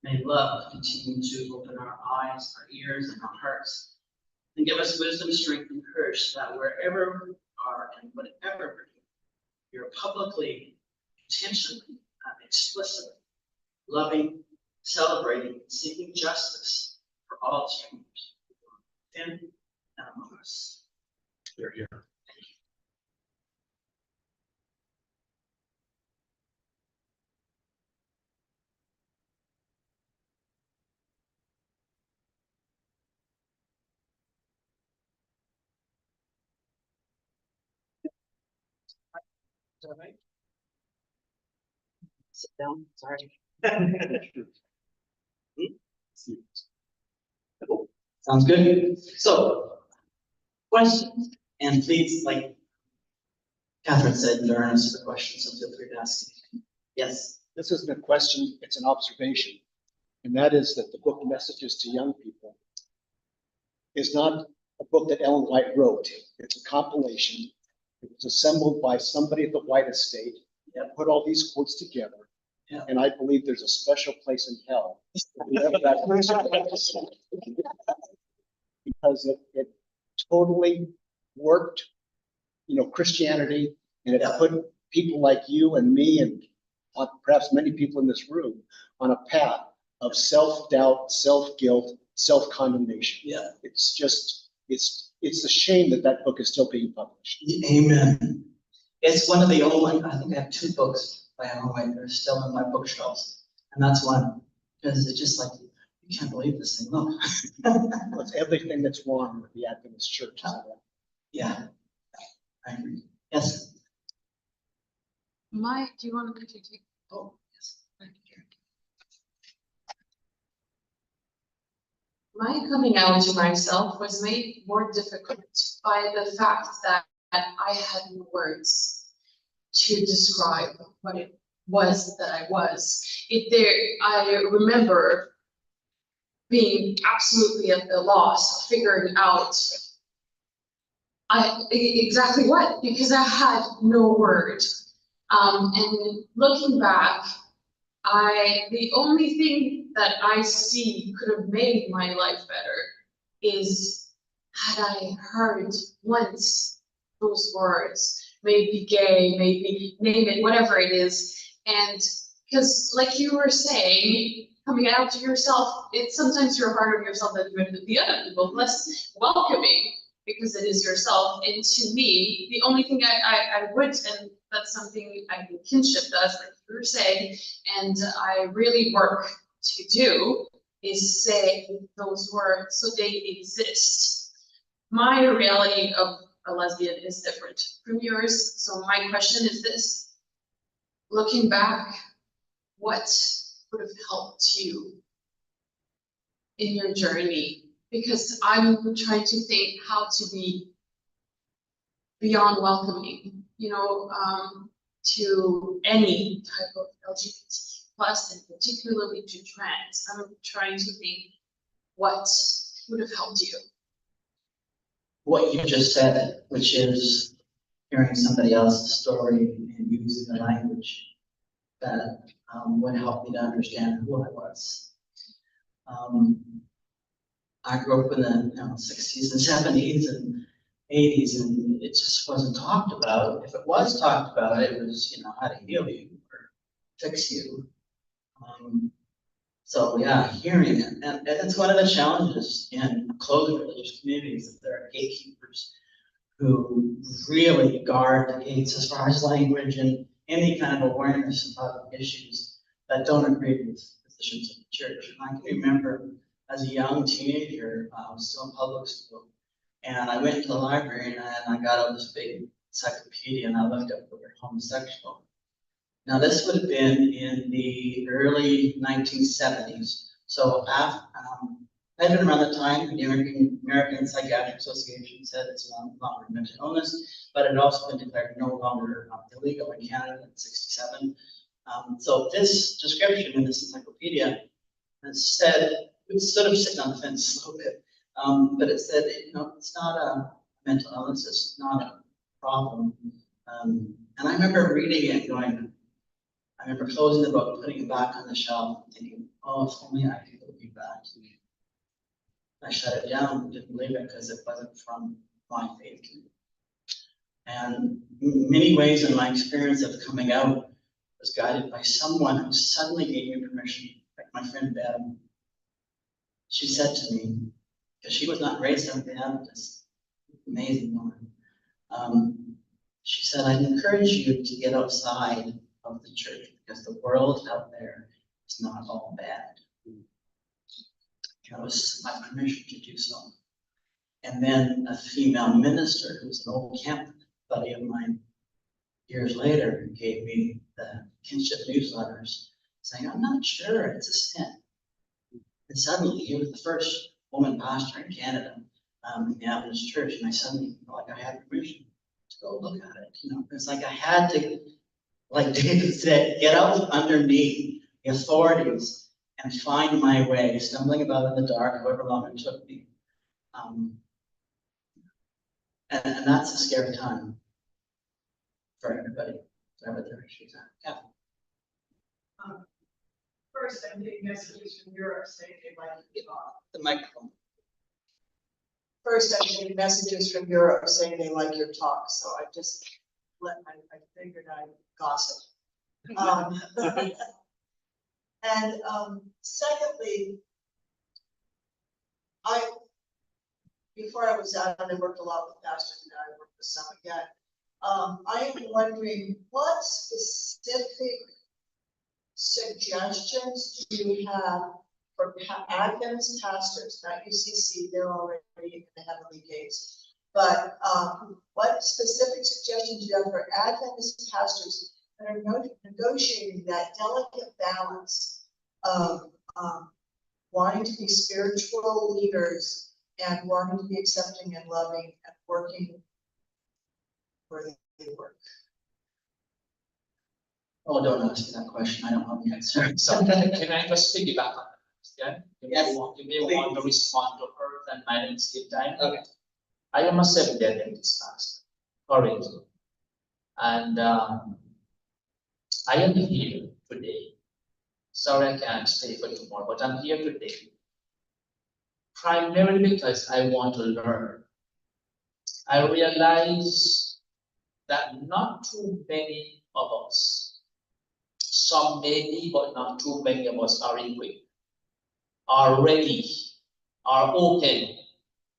May love continue to open our eyes, our ears, and our hearts, and give us wisdom, strength, and courage so that wherever we are and whatever we're doing, we are publicly, intentionally, and explicitly loving, celebrating, and seeking justice for all strangers within and among us. Here, here. Is that right? Sit down, sorry. Sounds good. So, questions, and please, like Catherine said, there are no super questions, so feel free to ask. Yes. This isn't a question, it's an observation. And that is that the book Messages to Young People is not a book that Ellen White wrote. It's a compilation. It was assembled by somebody at the White Estate. Yep. Put all these quotes together. Yep. And I believe there's a special place in hell. Because it totally worked, Christianity, and it Yeah. put people like you and me and perhaps many people in this room on a path of self-doubt, self-guilt, self-condemnation. Yeah. It's just, it's a shame that that book is still being published. Amen. It's one of the only, I think I have 2 books by Ellen White that are still in my bookshelves. And that's one, because it's just like, you can't believe this thing. Look. It's everything that's wrong with the Adventist church. Yeah, I agree. Yes. Do you want me to take? Oh, yes. Thank you. My coming out to myself was made more difficult by the fact that I had no words to describe what it was that I was. I remember being absolutely at the loss of figuring out exactly what, because I had no word. And looking back, the only thing that I see could have made my life better is had I heard once those words, maybe gay, maybe name it, whatever it is. And because like you were saying, coming out to yourself, sometimes you're harder on yourself than the other people, less welcoming because it is yourself. And to me, the only thing I would, and that's something I think kinship does, like you were saying, and I really work to do, is say those words so they exist. My reality of a lesbian is different from yours. So my question is this: looking back, what would have helped you in your journey? Because I'm trying to think how to be beyond welcoming, to any type of LGBTQ plus, and particularly to trans. I'm trying to think what would have helped you. What you just said, which is hearing somebody else's story and using the language that would help me to understand who I was. I grew up in the 60s and 70s and 80s, and it just wasn't talked about. If it was talked about, it was, how to heal you or fix you. So yeah, hearing it, and it's one of the challenges in closed religious communities, that there are gatekeepers who really guard the gates as far as language and any kind of awareness about issues that don't agree with positions of the church. And I can remember as a young teenager, I was still in public school, and I went to the library and I got out this big encyclopedia and I looked up the word homosexual. Now this would have been in the early 1970s. So I'd been around the time the American Psychiatric Association said it's no longer a mental illness, but it had also been declared no longer illegal in Canada in '67. So this description in this encyclopedia said, it was sort of sitting on the fence a little bit, but it said, it's not a mental illness, it's not a problem. And I remember reading it and going, I remember closing the book, putting it back on the shelf, and thinking, oh, if only I could believe that. I shut it down and didn't believe it because it wasn't from my faith community. And many ways in my experience of coming out was guided by someone who suddenly gave me permission, like my friend Deb. She said to me, because she was not raised on the Adventist, amazing woman. She said, I'd encourage you to get outside of the church because the world out there is not all bad. That was my permission to do so. And then a female minister who's an old camp buddy of mine years later gave me the kinship newsletters saying, I'm not sure it's a sin. And suddenly, you were the first woman pastor in Canada, in the Adventist church, and I suddenly felt like I had permission to go look at it. You know, it's like I had to, like David said, get out from underneath the authorities and find my way, stumbling about in the dark, however long it took me. And that's a scary time for everybody, whatever their issues are. Yeah. First, I'm getting messages from Europe saying they like your talk. The microphone. First, I'm getting messages from Europe saying they like your talk, so I just I figured I'd gossip. Secondly, before I was out, I worked a lot with pastors, and I worked with some again. I am wondering what specific suggestions do you have for Adventist pastors, not UCC, they're already in the heavenly gates, but what specific suggestions do you have for Adventist pastors that are negotiating that delicate balance of wanting to be spiritual leaders and wanting to be accepting and loving and working where they work? Oh, don't ask me that question. I don't have the answer. So can I just piggyback on that? Yeah? Yes, You may want to respond to her, then I didn't skip time. Okay. I am a Seventh-day Adventist pastor, currently. And I am here today. Sorry I can't stay for tomorrow, but I'm here today. Primarily because I want to learn. I realize that not too many of us, some maybe, but not too many of us are equipped, are ready, are open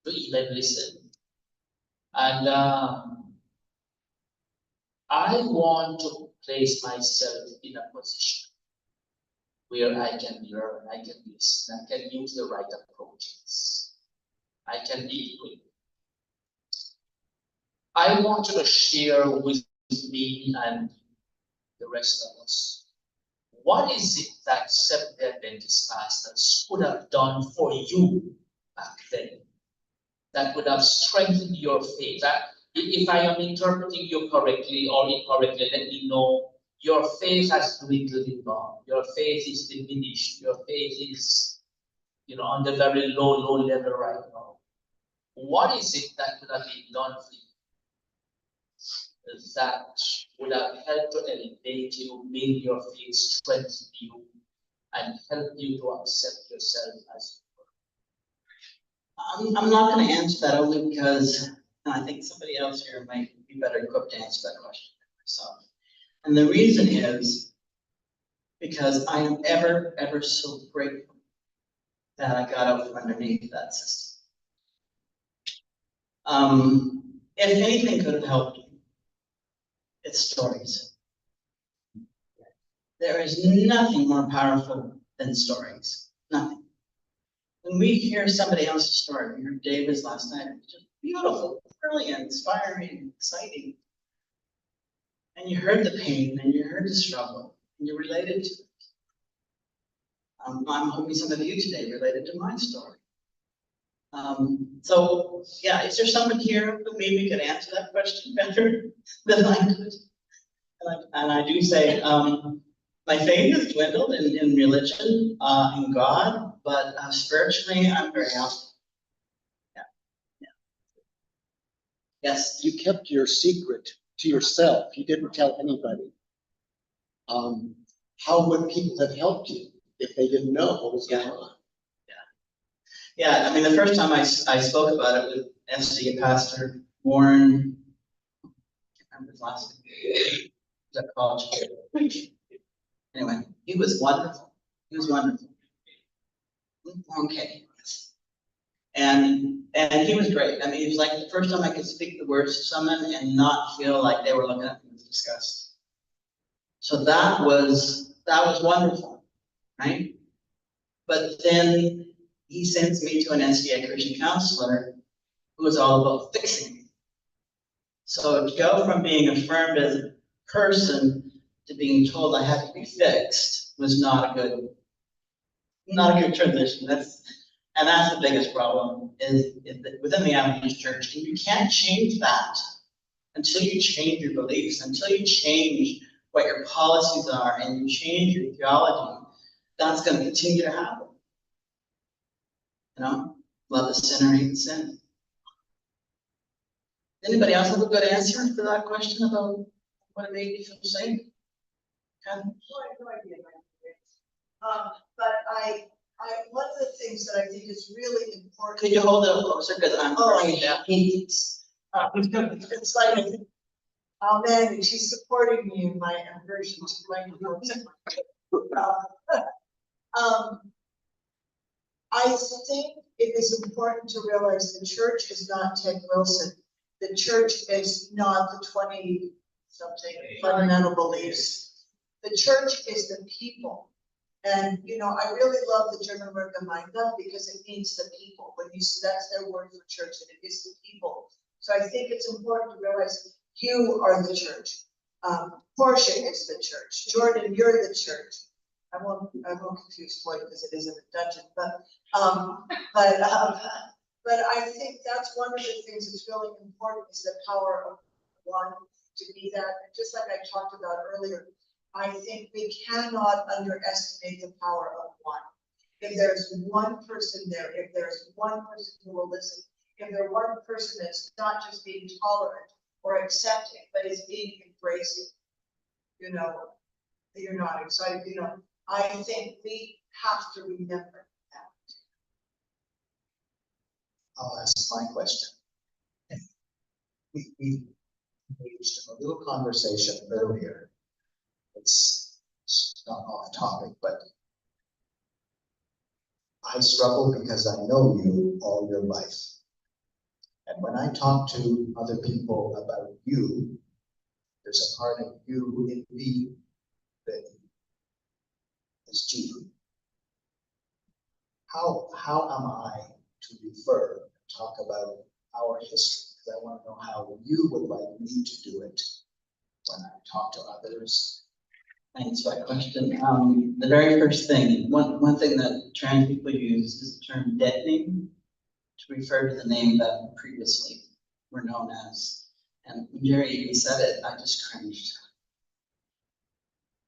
to even listen. And I want to place myself in a position where I can learn, I can listen, I can use the right approaches, I can be equipped. I want you to share with me and the rest of us, what is it that Seventh-day Adventist pastors could have done for you back then that would have strengthened your faith? If I am interpreting you correctly or incorrectly, let me know. Your faith has dwindled in God. Your faith is diminished. Your faith is, on the very low level right now. What is it that could have been done for you that would have helped to elevate you, make your faith, strengthen you, and help you to accept yourself as you are? I'm not going to answer that only because I think somebody else here might be better equipped to answer that question than myself. And the reason is because I am ever so grateful that I got out from underneath that system. If anything could have helped me, it's stories. There is nothing more powerful than stories. Nothing. When we hear somebody else's story, we heard David's last night, it's just beautiful, brilliant, inspiring, exciting. And you heard the pain, and you heard the struggle, and you related to it. I'm hoping some of you today related to my story. So yeah, is there someone here who maybe could answer that question better than I could? And I do say, my faith has dwindled in religion, in God, but spiritually, I'm very healthy. Yeah. Yes. You kept your secret to yourself. You didn't tell anybody. How would people have helped you if they didn't know what was going on? Yeah, I mean, the first time I spoke about it with FC Pastor Warren, I can't remember his last name, was at college. Anyway, he was wonderful. He was wonderful. Okay. And he was great. I mean, it was like the first time I could speak the words to someone and not feel like they were looking at me with disgust. So that was wonderful, right? But then he sends me to an SDA Christian counselor who was all about fixing me. So to go from being affirmed as a person to being told I had to be fixed was not a good not a good transition. That's the biggest problem is that within the Adventist church, and you can't change that until you change your beliefs, until you change what your policies are and you change your theology. That's going to continue to happen. You know, love the sinner, hate the sin. Anybody else have a good answer to that question about what it made you feel safe? Okay. No idea. But one of the things that I think is really important. Could you hold it closer because I'm afraid that It's like, oh man, she's supporting me in my aversion to microphones. I think it is important to realize the church is not Ted Wilson. The church is not the 20-something fundamental beliefs. The church is the people. And, you know, I really love the German word Gemeinde because it means the people. When you see that's their word for church, and it is the people. So I think it's important to realize you are the church. Portia is the church. Jordan, you're the church. I won't confuse Floyd because it isn't a dungeon, but I think that's one of the things that's really important is the power of one to be that. And just like I talked about earlier, I think we cannot underestimate the power of one. If there's one person there, if there's one person who will listen, if there's one person that's not just being tolerant or accepting, but is being embracing, you know, you're not excited, you know, I think we have to remember that. I'll ask my question. We engaged in a little conversation earlier. It's not off topic, but I struggle because I know you all your life. And when I talk to other people about you, there's a part of you in me that is Jude. How am I to refer and talk about our history? Because I want to know how you would like me to do it when I talk to others. Thanks for that question. The very first thing, one thing that trans people use is the term dead name to refer to the name that previously were known as. And when Jerry even said it, I just cringed.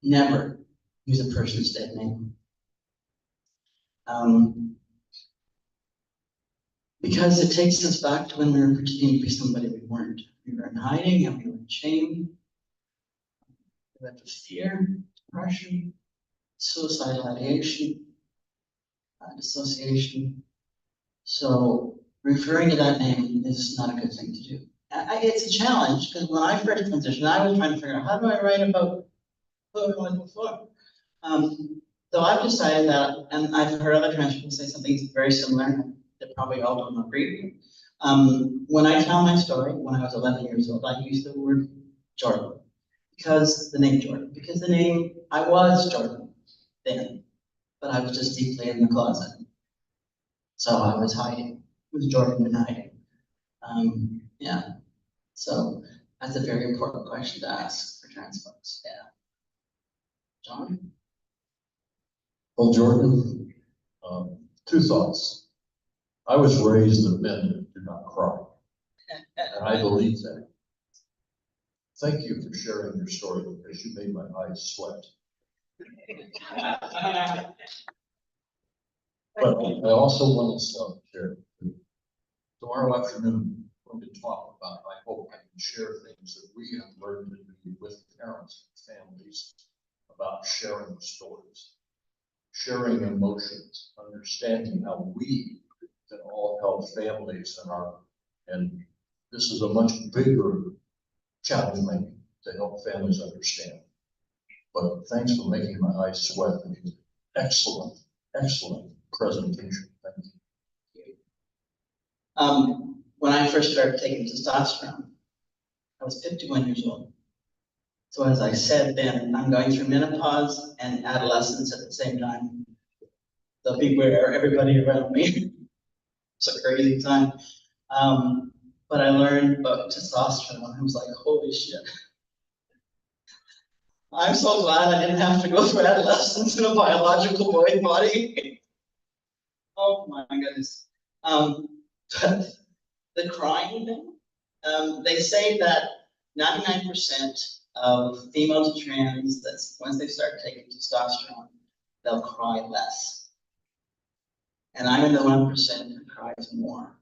Never use a person's dead name. Because it takes us back to when we were pretending to be somebody we weren't. We were in hiding and we were in shame. We went to fear, depression, suicidal ideation, dissociation. So referring to that name is not a good thing to do. It's a challenge because when I first transitioned, I was trying to figure out how do I write about who I was before. So I've decided that, and I've heard other trans people say something very similar that probably all don't agree. When I tell my story, when I was 11 years old, I used the word Jordan. Because the name Jordan, because the name, I was Jordan then, but I was just deeply in the closet. So I was hiding, it was Jordan in hiding. Yeah, so that's a very important question to ask for trans folks, yeah. John? Well, Jordan, two thoughts. I was raised that men do not cry, and I believe that. Thank you for sharing your story because you made my eyes sweat. But I also want to share. Tomorrow afternoon, we're going to talk about, I hope I can share things that we have learned to do with parents and families about sharing stories, sharing emotions, understanding how we can all help families and this is a much bigger challenge maybe to help families understand. But thanks for making my eyes sweat. Excellent, excellent presentation. Thank you. When I first started taking testosterone, I was 51 years old. So as I said then, I'm going through menopause and adolescence at the same time. So beware, everybody around me. It's a crazy time. But I learned about testosterone. I was like, holy shit. I'm so glad I didn't have to go through adolescence in a biological boy body. Oh my goodness. But the crying thing, they say that 99% of female to trans, that's once they start taking testosterone, they'll cry less. And I'm in the 1% who cries more.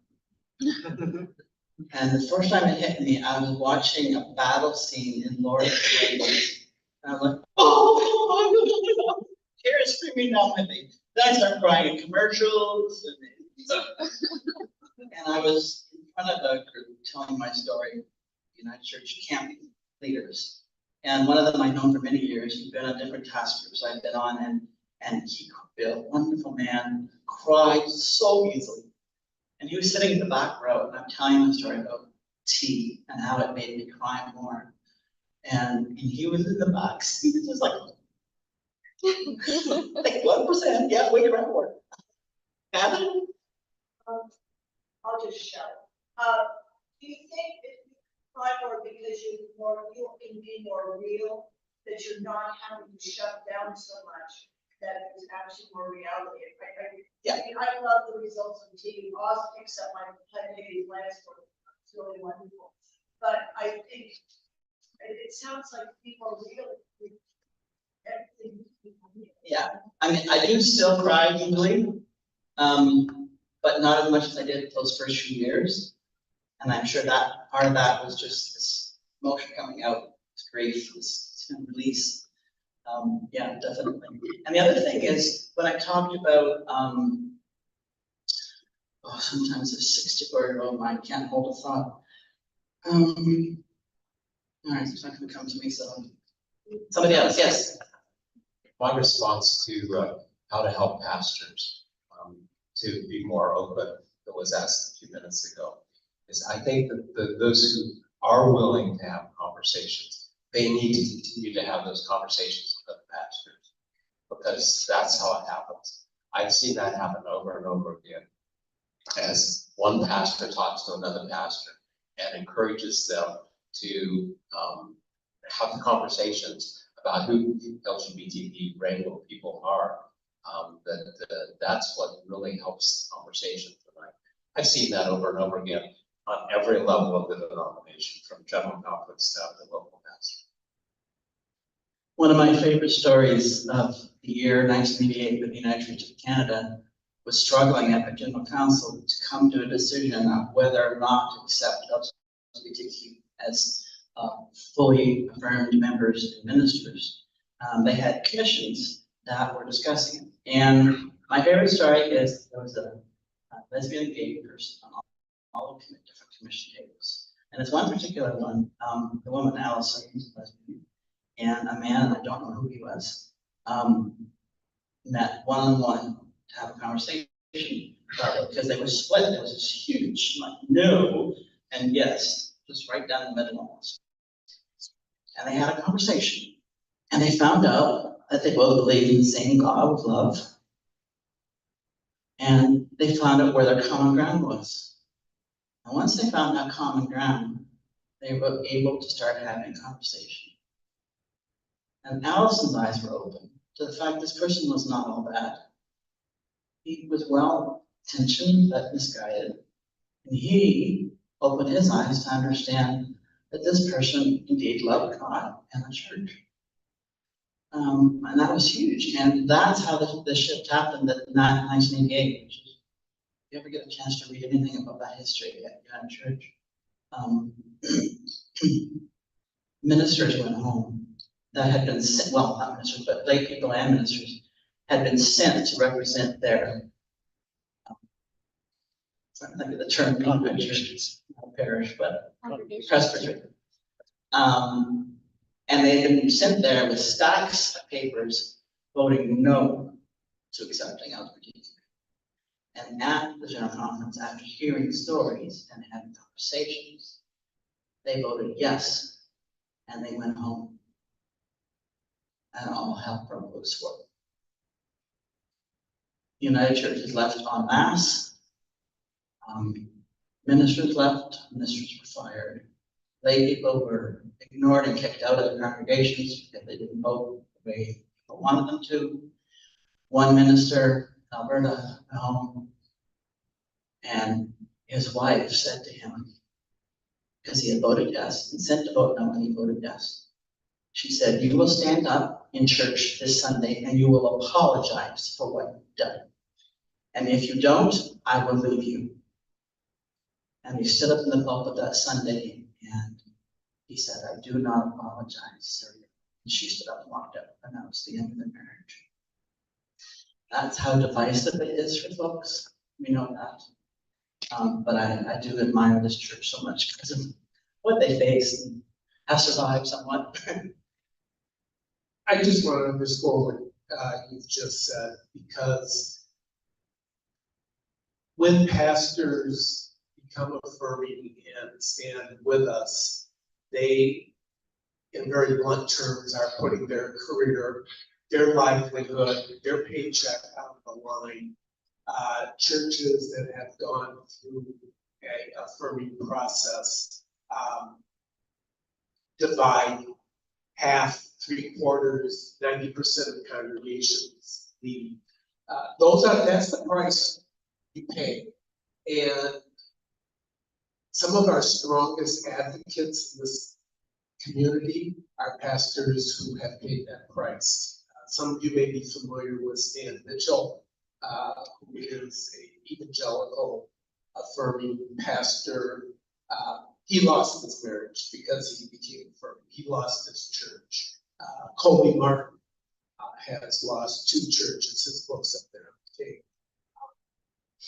And the first time it hit me, I was watching a battle scene in Lord of the Rings. And I'm like, oh, tears streaming down my face. Then I start crying in commercials. And I was in front of a group telling my story, United Church Camp leaders. And one of them I've known for many years. He's been on different task groups I've been on, and he, a wonderful man, cried so easily. And he was sitting in the back row, and I'm telling him a story about tea and how it made me cry more. And he was in the back, he was just like 1%, yeah, wait around for it. Adam? I'll just shout. Do you think if you cry more because you can be more real, that you're not having to shut down so much, that it's actually more reality? Yeah. I mean, I love the results on TV. Oz picks up my Kampmeeting last one. It's really wonderful. But I think it sounds like people are really everything. Yeah, I mean, I do still cry easily, but not as much as I did those first few years. And I'm sure that part of that was just this emotion coming out, this grief, this release. Yeah, definitely. And the other thing is, when I talked about, sometimes a 64-year-old mind can't hold a thought. All right, it's not going to come to me, so somebody else, yes. My response to how to help pastors to be more open, that was asked a few minutes ago, is I think that those who are willing to have conversations, they need to continue to have those conversations with other pastors, because that's how it happens. I've seen that happen over and over again, as one pastor talks to another pastor and encourages them to have the conversations about who LGBTQ rainbow people are. That's what really helps the conversation tonight. I've seen that over and over again on every level of the denomination, from general conference staff to local pastor. One of my favorite stories of the year 1988 with the United Church of Canada was struggling at the General Council to come to a decision of whether or not to accept LGBTQ as fully affirmed members and ministers. They had commissions that were discussing it. And my favorite story is there was a lesbian and gay person on all of the different commission tables. And it's one particular one, the woman Allison, who's a lesbian, and a man, I don't know who he was, met one-on-one to have a conversation about it, because they were split. There was this huge, like, no and yes, just right down the middle almost. And they had a conversation, and they found out that they both believed in the same God of love, and they found out where their common ground was. And once they found that common ground, they were able to start having a conversation. And Allison's eyes were open to the fact this person was not all bad. He was well-intentioned but misguided. And he opened his eyes to understand that this person indeed loved God and the church. And that was huge. And that's how the shift happened in 1988. Which is, if you ever get a chance to read anything about that history at United Church, ministers went home that had been sent, well, not ministers, but lay people and ministers had been sent to represent their, I'm trying to think of the term, congregations, not parish, but presbytery. And they had been sent there with stacks of papers voting no to accepting LGBTQ. And at the General Conference, after hearing stories and having conversations, they voted yes, and they went home. And all hell broke loose for them. United Church is left en masse. Ministers left, ministers were fired. Lay people were ignored and kicked out of their congregations because they didn't vote the way people wanted them to. One minister Alberta, and his wife said to him, because he had voted yes, and sent to vote no, and he voted yes. She said, "You will stand up in church this Sunday and you will apologize for what you've done. And if you don't, I will leave you." And he stood up in the pulpit that Sunday and he said, "I do not apologize, sir." And she stood up and walked out, and that was the end of the marriage. That's how divisive it is for folks. We know that. But I do admire this church so much because of what they face and have survived somewhat. I just want to underscore what you've just said, because when pastors become affirming and stand with us, they, in very blunt terms, are putting their career, their livelihood, their paycheck out of the line. Churches that have gone through a affirming process divide half, 3/4, 90% of congregations leave. That's the price you pay. And some of our strongest advocates in this community are pastors who have paid that price. Some of you may be familiar with Stan Mitchell, who is an evangelical affirming pastor. He lost his marriage because he became affirming. He lost his church. Colby Martin has lost 2 churches. His book's up there on the table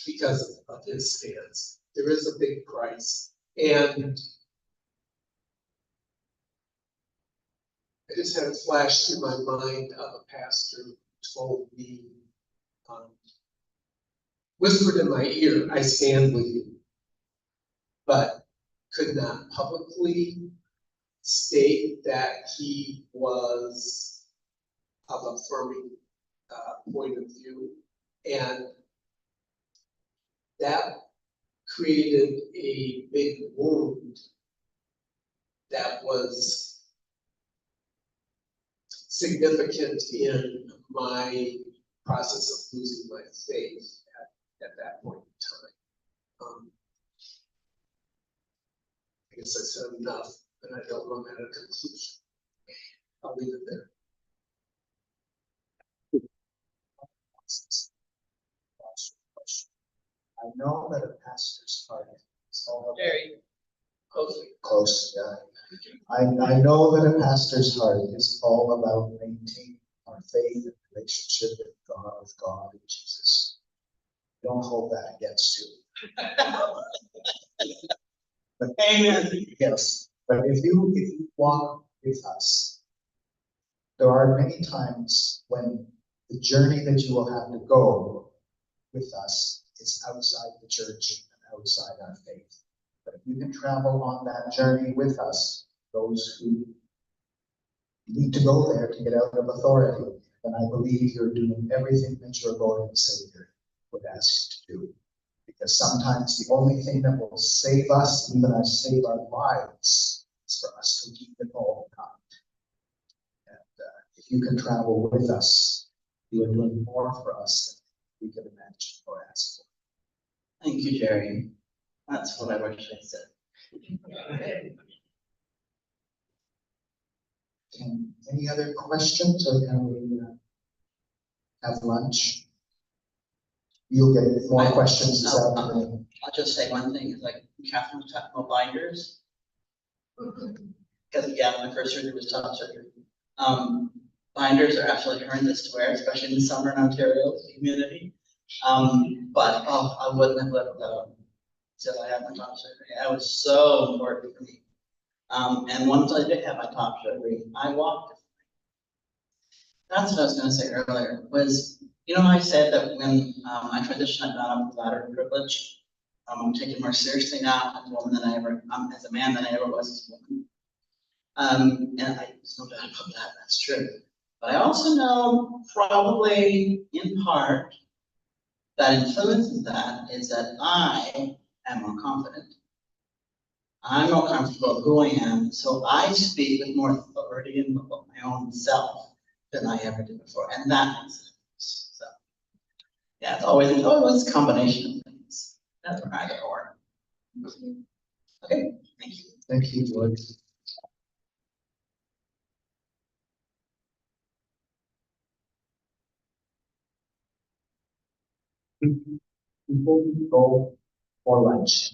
because of his stance. There is a big price. And I just had a flash through my mind of a pastor who told me, whispered in my ear, "I stand with you," but could not publicly state that he was of affirming point of view. And that created a big wound that was significant in my process of losing my faith at that point in time. I guess I said enough, and I don't know how to conclusion. I'll leave it there. I know that a pastor's heart is all about Very close, yeah. I know that a pastor's heart is all about maintaining our faith and relationship with God and Jesus. Don't hold that against you. But, Amen. yes, but if you walk with us, there are many times when the journey that you will have to go with us is outside the church and outside our faith. But if you can travel on that journey with us, those who need to go there to get out of authority, then I believe you're doing everything that your Lord and Savior would ask you to do. Because sometimes the only thing that will save us, even as save our lives, is for us to keep it all in mind. And if you can travel with us, you are doing more for us than we could imagine or ask for. Thank you, Jerry. That's what I wish I said. Any other questions, or can we have lunch? You'll get more questions this afternoon. I'll just say one thing, is like Catherine was talking about binders. Because again, my first surgery was top surgery. Binders are absolutely horrendous to wear, especially in the summer in Ontario community. But I wouldn't have lived without them until I had my top surgery. That was so important for me. And once I did have my top surgery, I walked. That's what I was going to say earlier, was, you know, I said that when I transitioned, I got up ladder privilege. I'm taking more seriously now as a woman than I ever, as a man than I ever was as a woman. And there's no doubt about that, that's true. But I also know, probably in part, that influences that is that I am more confident. I'm more comfortable who I am, so I speak with more authority in my own self than I ever did before, and that makes a difference. So, Yeah, it's always a combination of things, never either or. Okay, thank you. Thank you, George. Before we go for lunch,